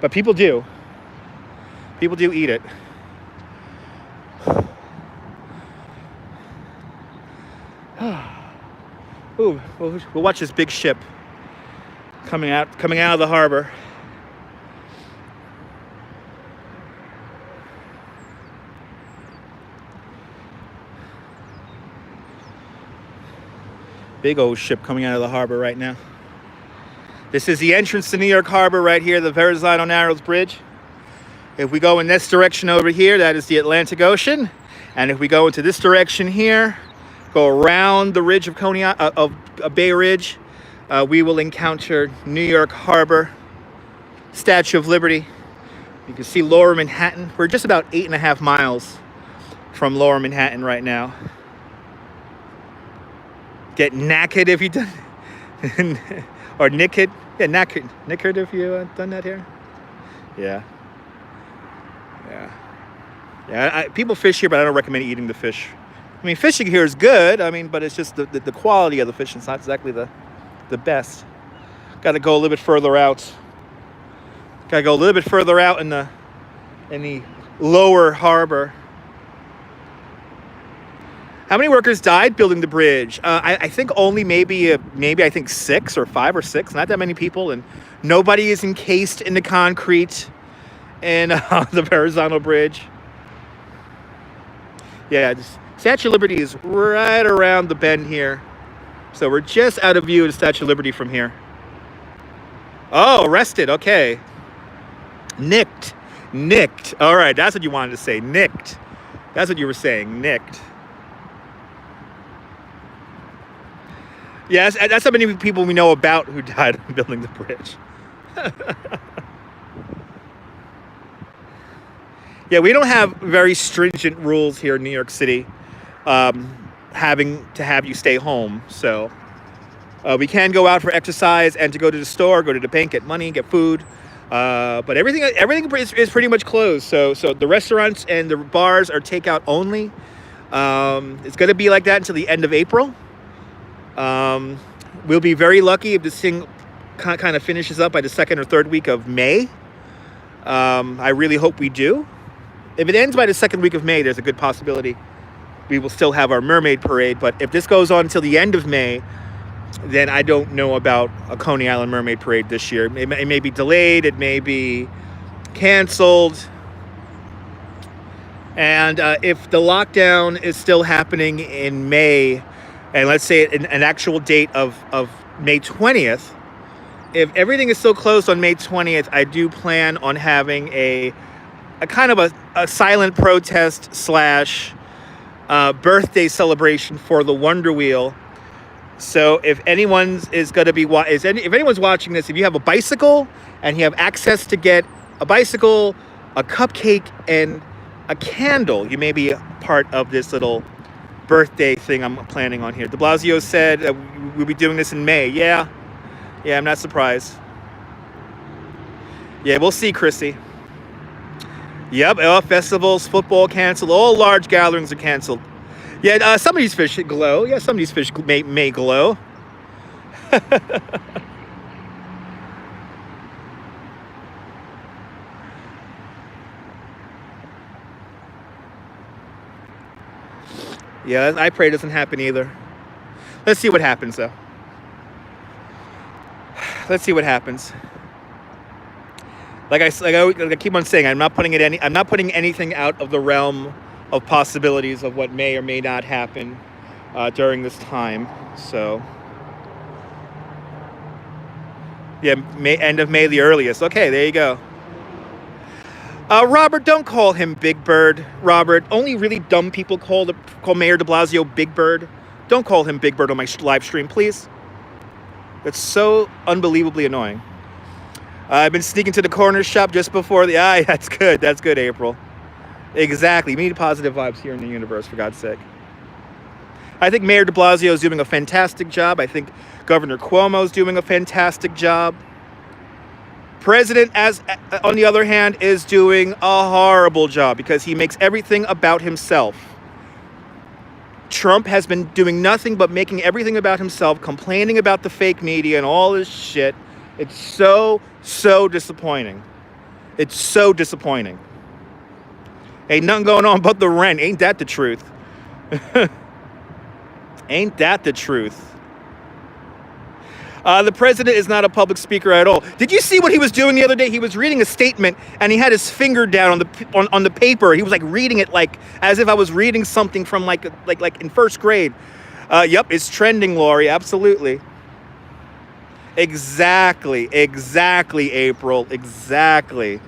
But people do. People do eat it. Ooh, we'll watch this big ship coming out of the harbor. Big old ship coming out of the harbor right now. This is the entrance to New York Harbor right here, the Verrazano-Narrows Bridge. If we go in this direction over here, that is the Atlantic Ocean. And if we go into this direction here, go around the ridge of Bay Ridge, we will encounter New York Harbor, Statue of Liberty. You can see Lower Manhattan. We're just about 8.5 miles from Lower Manhattan right now. Get knackered if you done, or naked. Yeah, knackered if you done that here. Yeah. People fish here, but I don't recommend eating the fish. I mean, fishing here is good. I mean, but it's just the quality of the fish is not exactly the best. Got to go a little bit further out. Got to go a little bit further out in the lower harbor. How many workers died building the bridge? I think only maybe I think 6 or 5 or 6. Not that many people, and nobody is encased in the concrete in the Verrazano Bridge. Yeah, Statue of Liberty is right around the bend here, so we're just out of view of the Statue of Liberty from here. Oh, arrested. Okay, nicked. All right, that's what you wanted to say. Nicked. That's what you were saying. Nicked. Yes, that's how many people we know about who died building the bridge. Yeah, we don't have very stringent rules here in New York City, having to have you stay home. So we can go out for exercise and to go to the store, go to the bank, get money, get food. But everything is pretty much closed. So the restaurants and the bars are takeout only. It's going to be like that until the end of April. We'll be very lucky if this thing kind of finishes up by the 2nd or 3rd week of May. I really hope we do. If it ends by the 2nd week of May, there's a good possibility we will still have our Mermaid Parade. But if this goes on until the end of May, then I don't know about a Coney Island Mermaid Parade this year. It may be delayed. It may be canceled. And if the lockdown is still happening in May, and let's say an actual date of May 20th, if everything is still closed on May 20th, I do plan on having a kind of a silent protest / birthday celebration for the Wonder Wheel. So if anyone's watching this, if you have a bicycle and you have access to get a bicycle, a cupcake, and a candle, you may be a part of this little birthday thing I'm planning on here. De Blasio said we'll be doing this in May. Yeah, I'm not surprised. Yeah, we'll see, Chrissy. Yep, all festivals, football canceled, all large gatherings are canceled. Yeah, some of these fish glow. Yeah, some of these fish may glow. Yeah, I pray it doesn't happen either. Let's see what happens, though. Let's see what happens. Like I keep on saying, I'm not putting anything out of the realm of possibilities of what may or may not happen during this time. So, yeah, end of May, the earliest. Okay, there you go. Robert, don't call him Big Bird. Robert, only really dumb people call Mayor de Blasio Big Bird. Don't call him Big Bird on my live stream, please. That's so unbelievably annoying. I've been sneaking to the corner shop just before the... That's good. That's good, April. Exactly. We need positive vibes here in the universe, for God's sake. I think Mayor de Blasio is doing a fantastic job. I think Governor Cuomo is doing a fantastic job. President, on the other hand, is doing a horrible job because he makes everything about himself. Trump has been doing nothing but making everything about himself, complaining about the fake media and all this shit. It's so disappointing. It's so disappointing. Ain't nothing going on but the rent. Ain't that the truth? Ain't that the truth? The president is not a public speaker at all. Did you see what he was doing the other day? He was reading a statement and he had his finger down on the paper. He was like reading it like as if I was reading something from like in first grade. Yep, it's trending, Lori. Absolutely. Exactly, April. Exactly.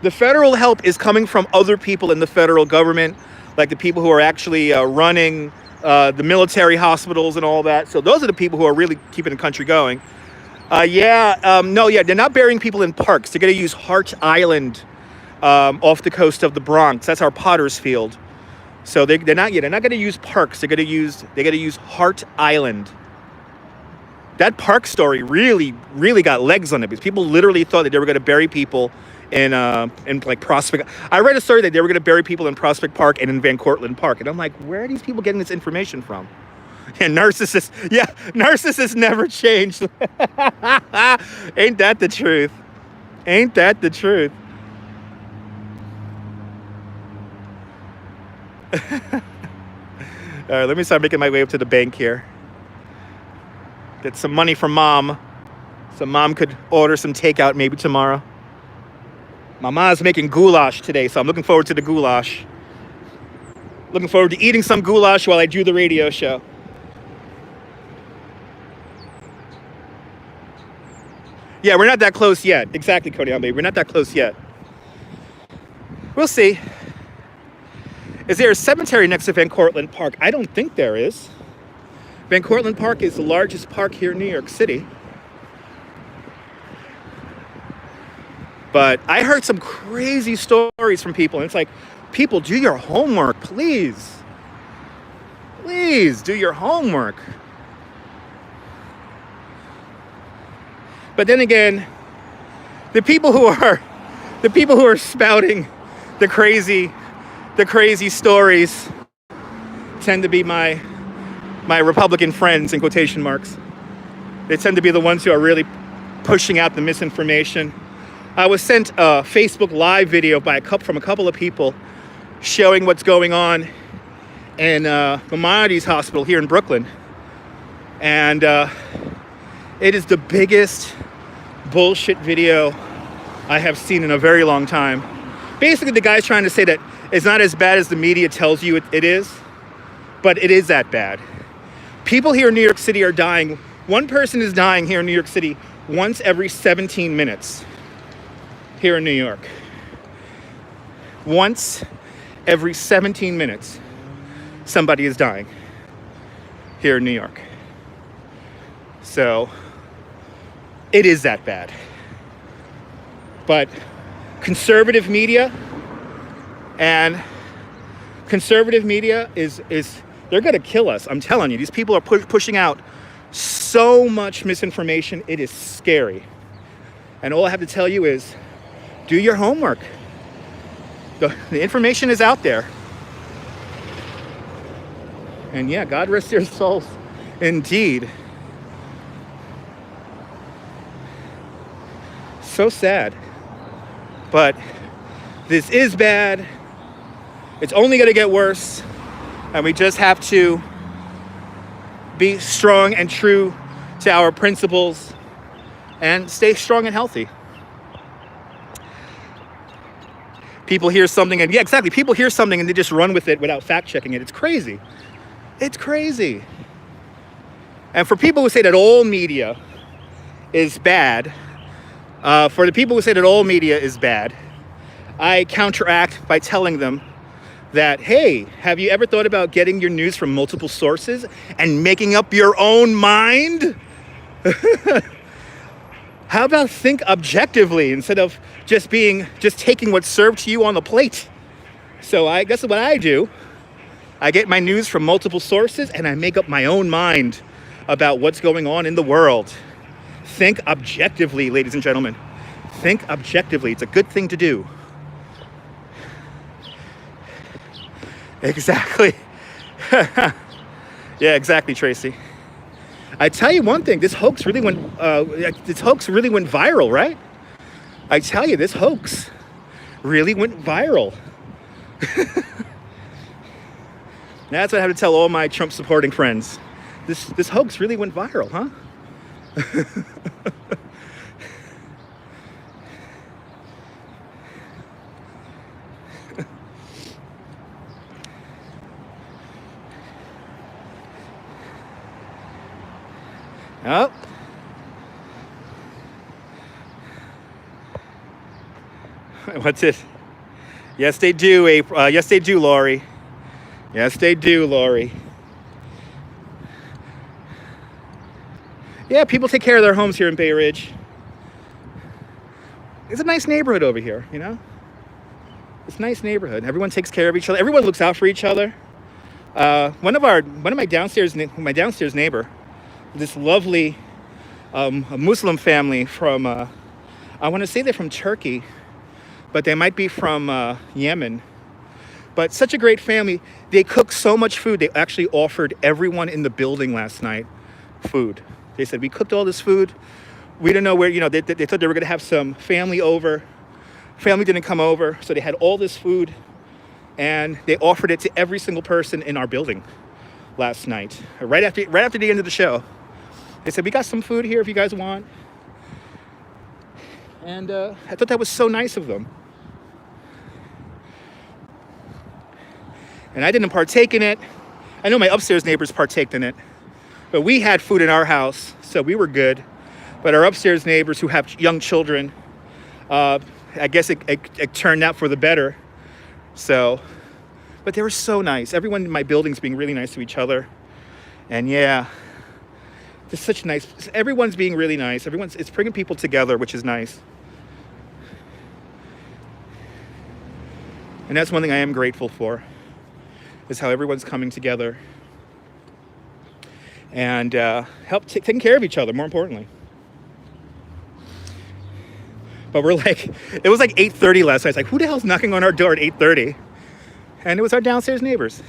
The federal help is coming from other people in the federal government, like the people who are actually running the military hospitals and all that. So those are the people who are really keeping the country going. They're not burying people in parks. They're going to use Hart Island off the coast of the Bronx. That's our Potter's Field. So they're not going to use parks. They're going to use Hart Island. That park story really got legs on it because people literally thought that they were going to bury people in like Prospect. I read a story that they were going to bury people in Prospect Park and in Van Cortlandt Park, and I'm like, where are these people getting this information from? And narcissists never change. Ain't that the truth? Ain't that the truth? All right, let me start making my way up to the bank here. Get some money from Mom, so Mom could order some takeout maybe tomorrow. My mom's making goulash today, so I'm looking forward to the goulash. Looking forward to eating some goulash while I do the radio show. Yeah, we're not that close yet. Exactly, Cody Baby. We're not that close yet. We'll see. Is there a cemetery next to Van Cortlandt Park? I don't think there is. Van Cortlandt Park is the largest park here in New York City. But I heard some crazy stories from people. And it's like, people, do your homework, please. Please do your homework. But then again, the people who are spouting the crazy stories tend to be my Republican friends, in quotation marks. They tend to be the ones who are really pushing out the misinformation. I was sent a Facebook Live video from a couple of people showing what's going on in Maimonides Hospital here in Brooklyn. And it is the biggest bullshit video I have seen in a very long time. Basically, the guy's trying to say that it's not as bad as the media tells you it is, but it is that bad. People here in New York City are dying. One person is dying here in New York City once every 17 minutes. Here in New York. Once every 17 minutes, somebody is dying here in New York. So, it is that bad. But conservative media And conservative media is they're going to kill us. I'm telling you, these people are pushing out so much misinformation. It is scary. And all I have to tell you is do your homework. The information is out there. And yeah, God rest their souls indeed. So sad. But this is bad. It's only going to get worse. And we just have to be strong and true to our principles and stay strong and healthy. People hear something and, yeah, exactly. People hear something and they just run with it without fact checking it. It's crazy. It's crazy. And for people who say that all media is bad, for the people who say that all media is bad, I counteract by telling them that, hey, have you ever thought about getting your news from multiple sources and making up your own mind? How about think objectively instead of just taking what's served to you on the plate? So I guess what I do, I get my news from multiple sources and I make up my own mind about what's going on in the world. Think objectively, ladies and gentlemen. Think objectively. It's a good thing to do. Exactly. Yeah, exactly, Tracy. I tell you one thing, this hoax really went viral, right? I tell you, this hoax really went viral. That's what I have to tell all my Trump supporting friends. This hoax really went viral, huh? Oh. What's it? Yes, they do, April. Yes, they do, Lori. Yes, they do, Lori. Yeah, people take care of their homes here in Bay Ridge. It's a nice neighborhood over here, you know? It's a nice neighborhood. Everyone takes care of each other. Everyone looks out for each other. One of my downstairs neighbor, this lovely a Muslim family from, I want to say they're from Turkey, but they might be from Yemen. But such a great family. They cook so much food. They actually offered everyone in the building last night food. They said, we cooked all this food. We didn't know where, they thought they were going to have some family over. Family didn't come over, so they had all this food, and they offered it to every single person in our building last night, right after the end of the show. They said, we got some food here if you guys want. And I thought that was so nice of them. And I didn't partake in it. I know my upstairs neighbors partaked in it. But we had food in our house, so we were good. But our upstairs neighbors who have young children, I guess it turned out for the better. So, but they were so nice. Everyone in my building's being really nice to each other. And yeah, it's such nice. Everyone's being really nice. It's bringing people together, which is nice. And that's one thing I am grateful for, is how everyone's coming together and taking care of each other, more importantly. But it was like 8:30 last night. It's like, who the hell's knocking on our door at 8:30? And it was our downstairs neighbors.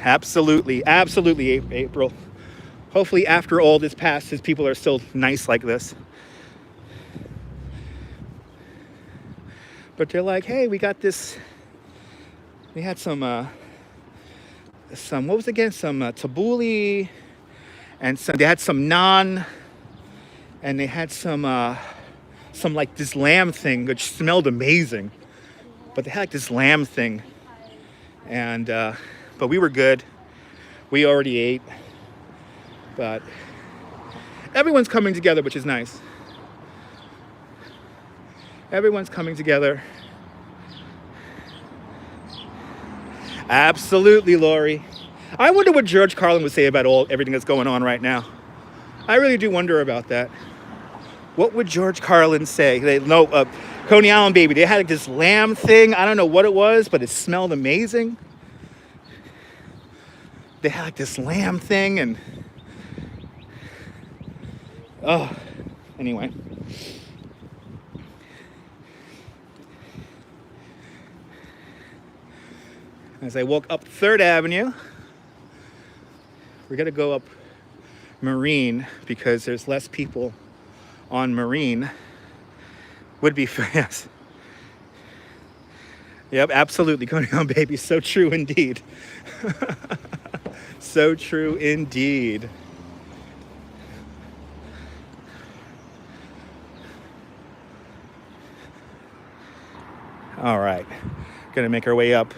Absolutely, April. Hopefully after all this passes, people are still nice like this. But they're like, hey, we got this. We had some what was it again? Some tabbouleh, and they had some naan, and they had some like this lamb thing, which smelled amazing. But they had like this lamb thing, and but we were good. We already ate, but everyone's coming together, which is nice. Everyone's coming together. Absolutely, Lori. I wonder what George Carlin would say about everything that's going on right now. I really do wonder about that. What would George Carlin say? Coney Island, baby. They had like this lamb thing. I don't know what it was, but it smelled amazing. They had like this lamb thing and oh, anyway. As I walk up 3rd Avenue, we're gonna go up Marine because there's less people on Marine. Would be fast. Yep, absolutely. Coney Island, baby. So true indeed. So true indeed. All right, gonna make our way up.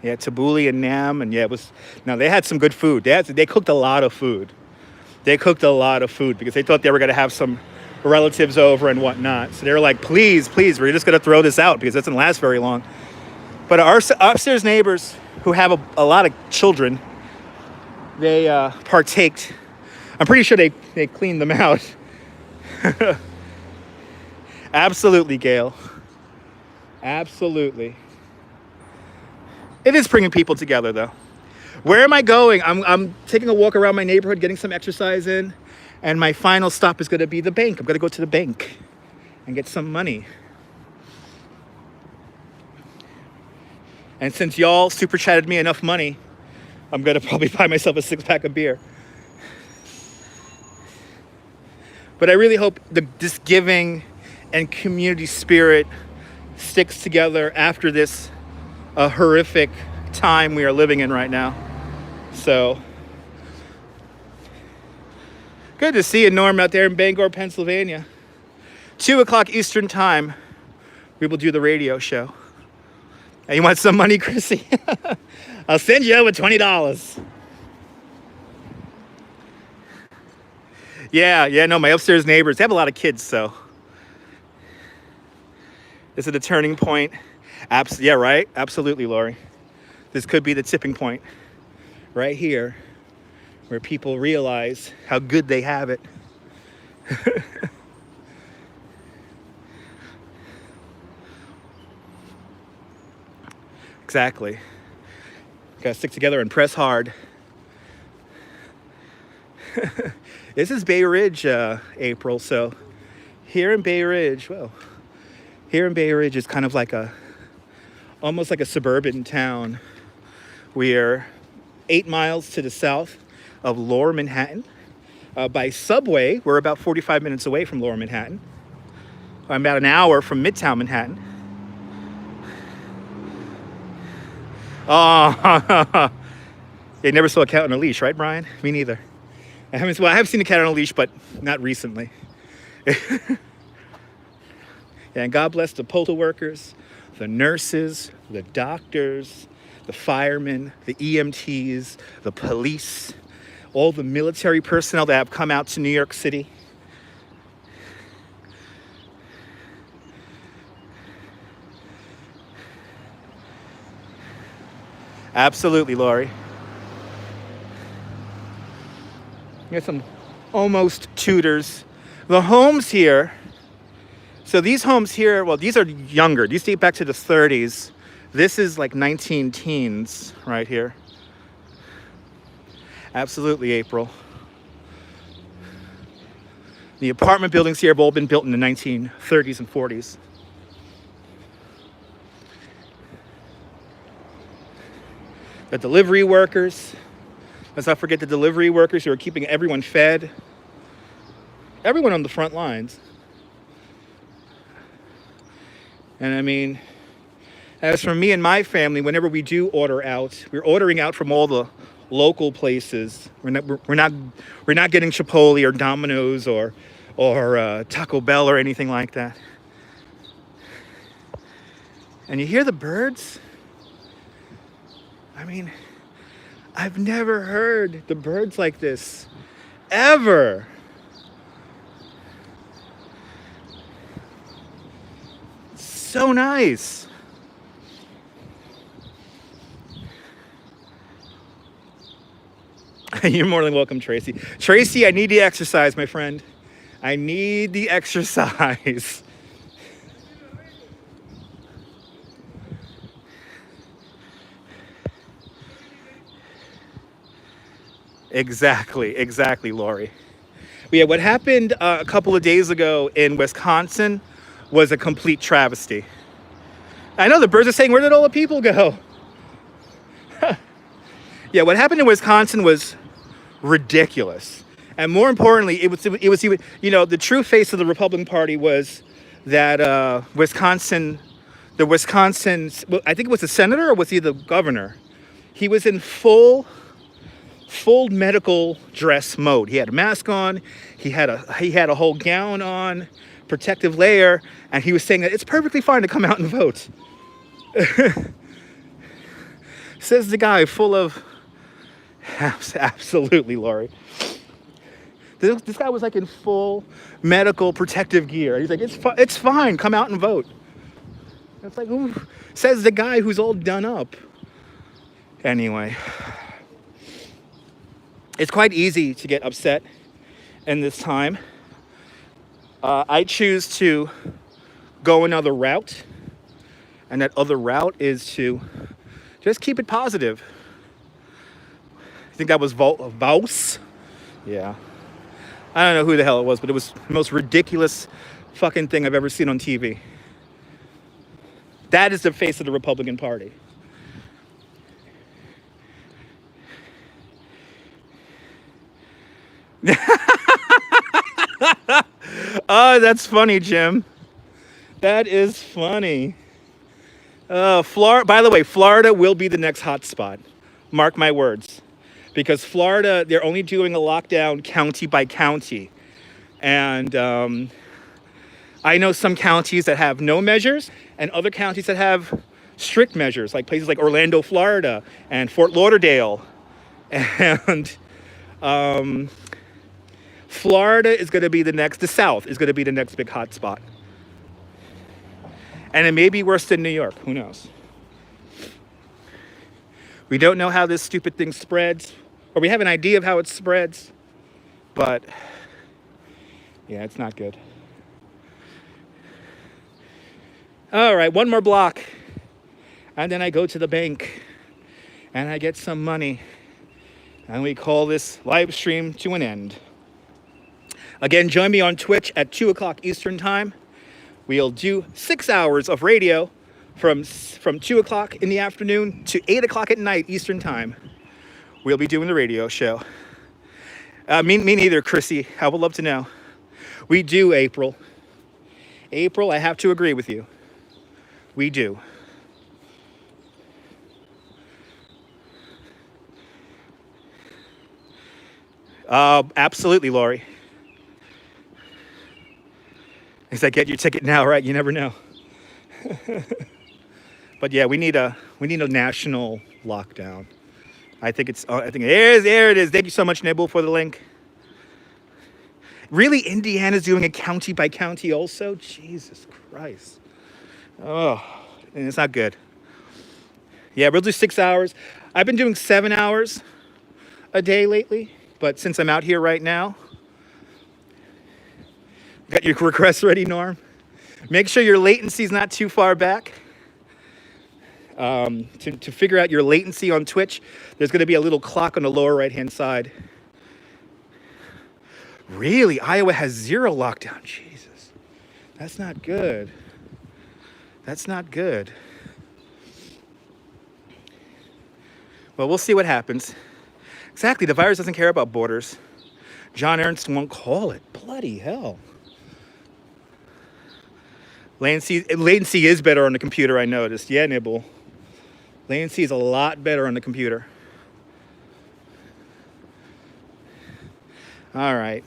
Yeah, tabbouleh and Nam, and yeah, it was. Now they had some good food. They cooked a lot of food. They cooked a lot of food because they thought they were gonna have some relatives over and whatnot. So they were like, please, we're just gonna throw this out because it doesn't last very long. But our upstairs neighbors who have a lot of children, they partaked. I'm pretty sure they cleaned them out. Absolutely, Gail. Absolutely. It is bringing people together, though. Where am I going? I'm taking a walk around my neighborhood, getting some exercise in, and my final stop is going to be the bank. I'm going to go to the bank and get some money. And since y'all super chatted me enough money, I'm going to probably buy myself a 6-pack of beer. But I really hope this giving and community spirit sticks together after this horrific time we are living in right now. So, good to see you, Norm, out there in Bangor, Pennsylvania. 2 o'clock Eastern time, we will do the radio show. Hey, you want some money, Chrissy? I'll send you over $20. Yeah, no, my upstairs neighbors, they have a lot of kids, so. This is the turning point. Yeah, right? Absolutely, Lori. This could be the tipping point right here where people realize how good they have it. Exactly. Gotta stick together and press hard. This is Bay Ridge, April, so here in Bay Ridge, here in Bay Ridge is kind of like almost like a suburban town. We're 8 miles to the south of Lower Manhattan. By subway, we're about 45 minutes away from Lower Manhattan. I'm about an hour from Midtown Manhattan. Oh, you never saw a cat on a leash, right, Brian? Me neither. I have seen a cat on a leash, but not recently. And God bless the postal workers, the nurses, the doctors, the firemen, the EMTs, the police, all the military personnel that have come out to New York City. Absolutely, Lori. You got some almost tutors. The homes here, so these homes here, well, these are younger. These date back to the 30s. This is like 19 teens right here. Absolutely, April. The apartment buildings here have all been built in the 1930s and 40s. The delivery workers. Let's not forget the delivery workers who are keeping everyone fed. Everyone on the front lines. And I mean, as for me and my family, whenever we do order out, we're ordering out from all the local places. We're not getting Chipotle or Domino's or Taco Bell or anything like that. And you hear the birds? I mean, I've never heard the birds like this, ever. So nice. You're more than welcome, Tracy. Tracy, I need the exercise, my friend. I need the exercise. Exactly, Lori. But yeah, what happened a couple of days ago in Wisconsin was a complete travesty. I know the birds are saying, where did all the people go? Yeah, what happened in Wisconsin was ridiculous. And more importantly, the true face of the Republican Party was that well, I think it was the senator or was he the governor? He was in full medical dress mode. He had a mask on, he had a whole gown on, protective layer, and he was saying that it's perfectly fine to come out and vote. Says the guy full of absolutely, Lori. This guy was like in full medical protective gear. He's like, it's fine, come out and vote. It's like, ooh, says the guy who's all done up. Anyway, it's quite easy to get upset in this time. I choose to go another route, and that other route is to just keep it positive. I think that was Vos. Yeah. I don't know who the hell it was, but it was the most ridiculous fucking thing I've ever seen on TV. That is the face of the Republican Party. Oh, that's funny, Jim. That is funny. By the way, Florida will be the next hotspot. Mark my words. Because Florida, they're only doing a lockdown county by county. And I know some counties that have no measures and other counties that have strict measures, like places like Orlando, Florida, and Fort Lauderdale. And Florida is going to be the South is going to be the next big hotspot. And it may be worse than New York. Who knows? We don't know how this stupid thing spreads, or we have an idea of how it spreads, but yeah, it's not good. All right, one more block, and then I go to the bank, and I get some money, and we call this live stream to an end. Again, join me on Twitch at 2 o'clock Eastern Time. We'll do 6 hours of radio from 2 o'clock in the afternoon to 8 o'clock at night Eastern Time. We'll be doing the radio show. Me neither, Chrissy. I would love to know. We do, April. April, I have to agree with you. We do. Absolutely, Lori. Is that get your ticket now, right? You never know. But yeah, we need a national lockdown. I think there it is. Thank you so much, Nibble, for the link. Really, Indiana's doing a county by county also? Jesus Christ. Oh, and it's not good. Yeah, we'll do 6 hours. I've been doing 7 hours a day lately, but since I'm out here right now, got your requests ready, Norm? Make sure your latency is not too far back. To figure out your latency on Twitch, there's going to be a little clock on the lower right-hand side. Really? Iowa has 0 lockdown. Jesus. That's not good. That's not good. Well, we'll see what happens. Exactly. The virus doesn't care about borders. John Ernst won't call it. Bloody hell. Latency is better on the computer, I noticed. Yeah, Nibble. Latency is a lot better on the computer. All right.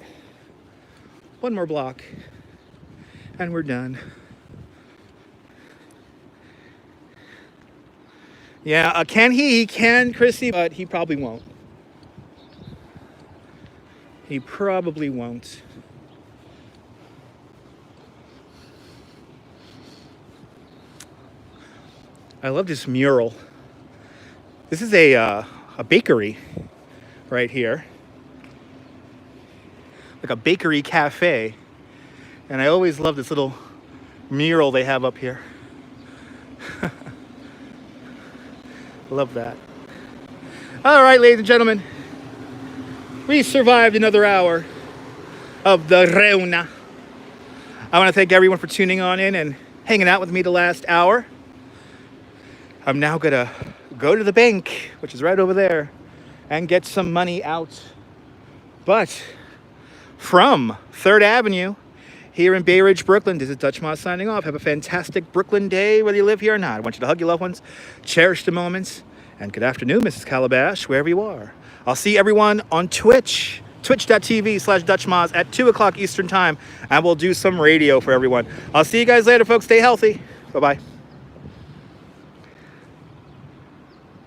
One more block, and we're done. Yeah, he can, Chrissy, but he probably won't. He probably won't. I love this mural. This is a bakery right here. Like a bakery cafe. And I always love this little mural they have up here. Love that. All right, ladies and gentlemen. We survived another hour of the Reuna. I want to thank everyone for tuning on in and hanging out with me the last hour. I'm now going to go to the bank, which is right over there, and get some money out. But from 3rd Avenue here in Bay Ridge, Brooklyn, this is Dutch Moss signing off. Have a fantastic Brooklyn day, whether you live here or not. I want you to hug your loved ones, cherish the moments, and good afternoon, Mrs. Calabash, wherever you are. I'll see everyone on Twitch. Twitch.tv/DutchMoz at 2 o'clock Eastern Time, and we'll do some radio for everyone. I'll see you guys later, folks. Stay healthy. Bye-bye.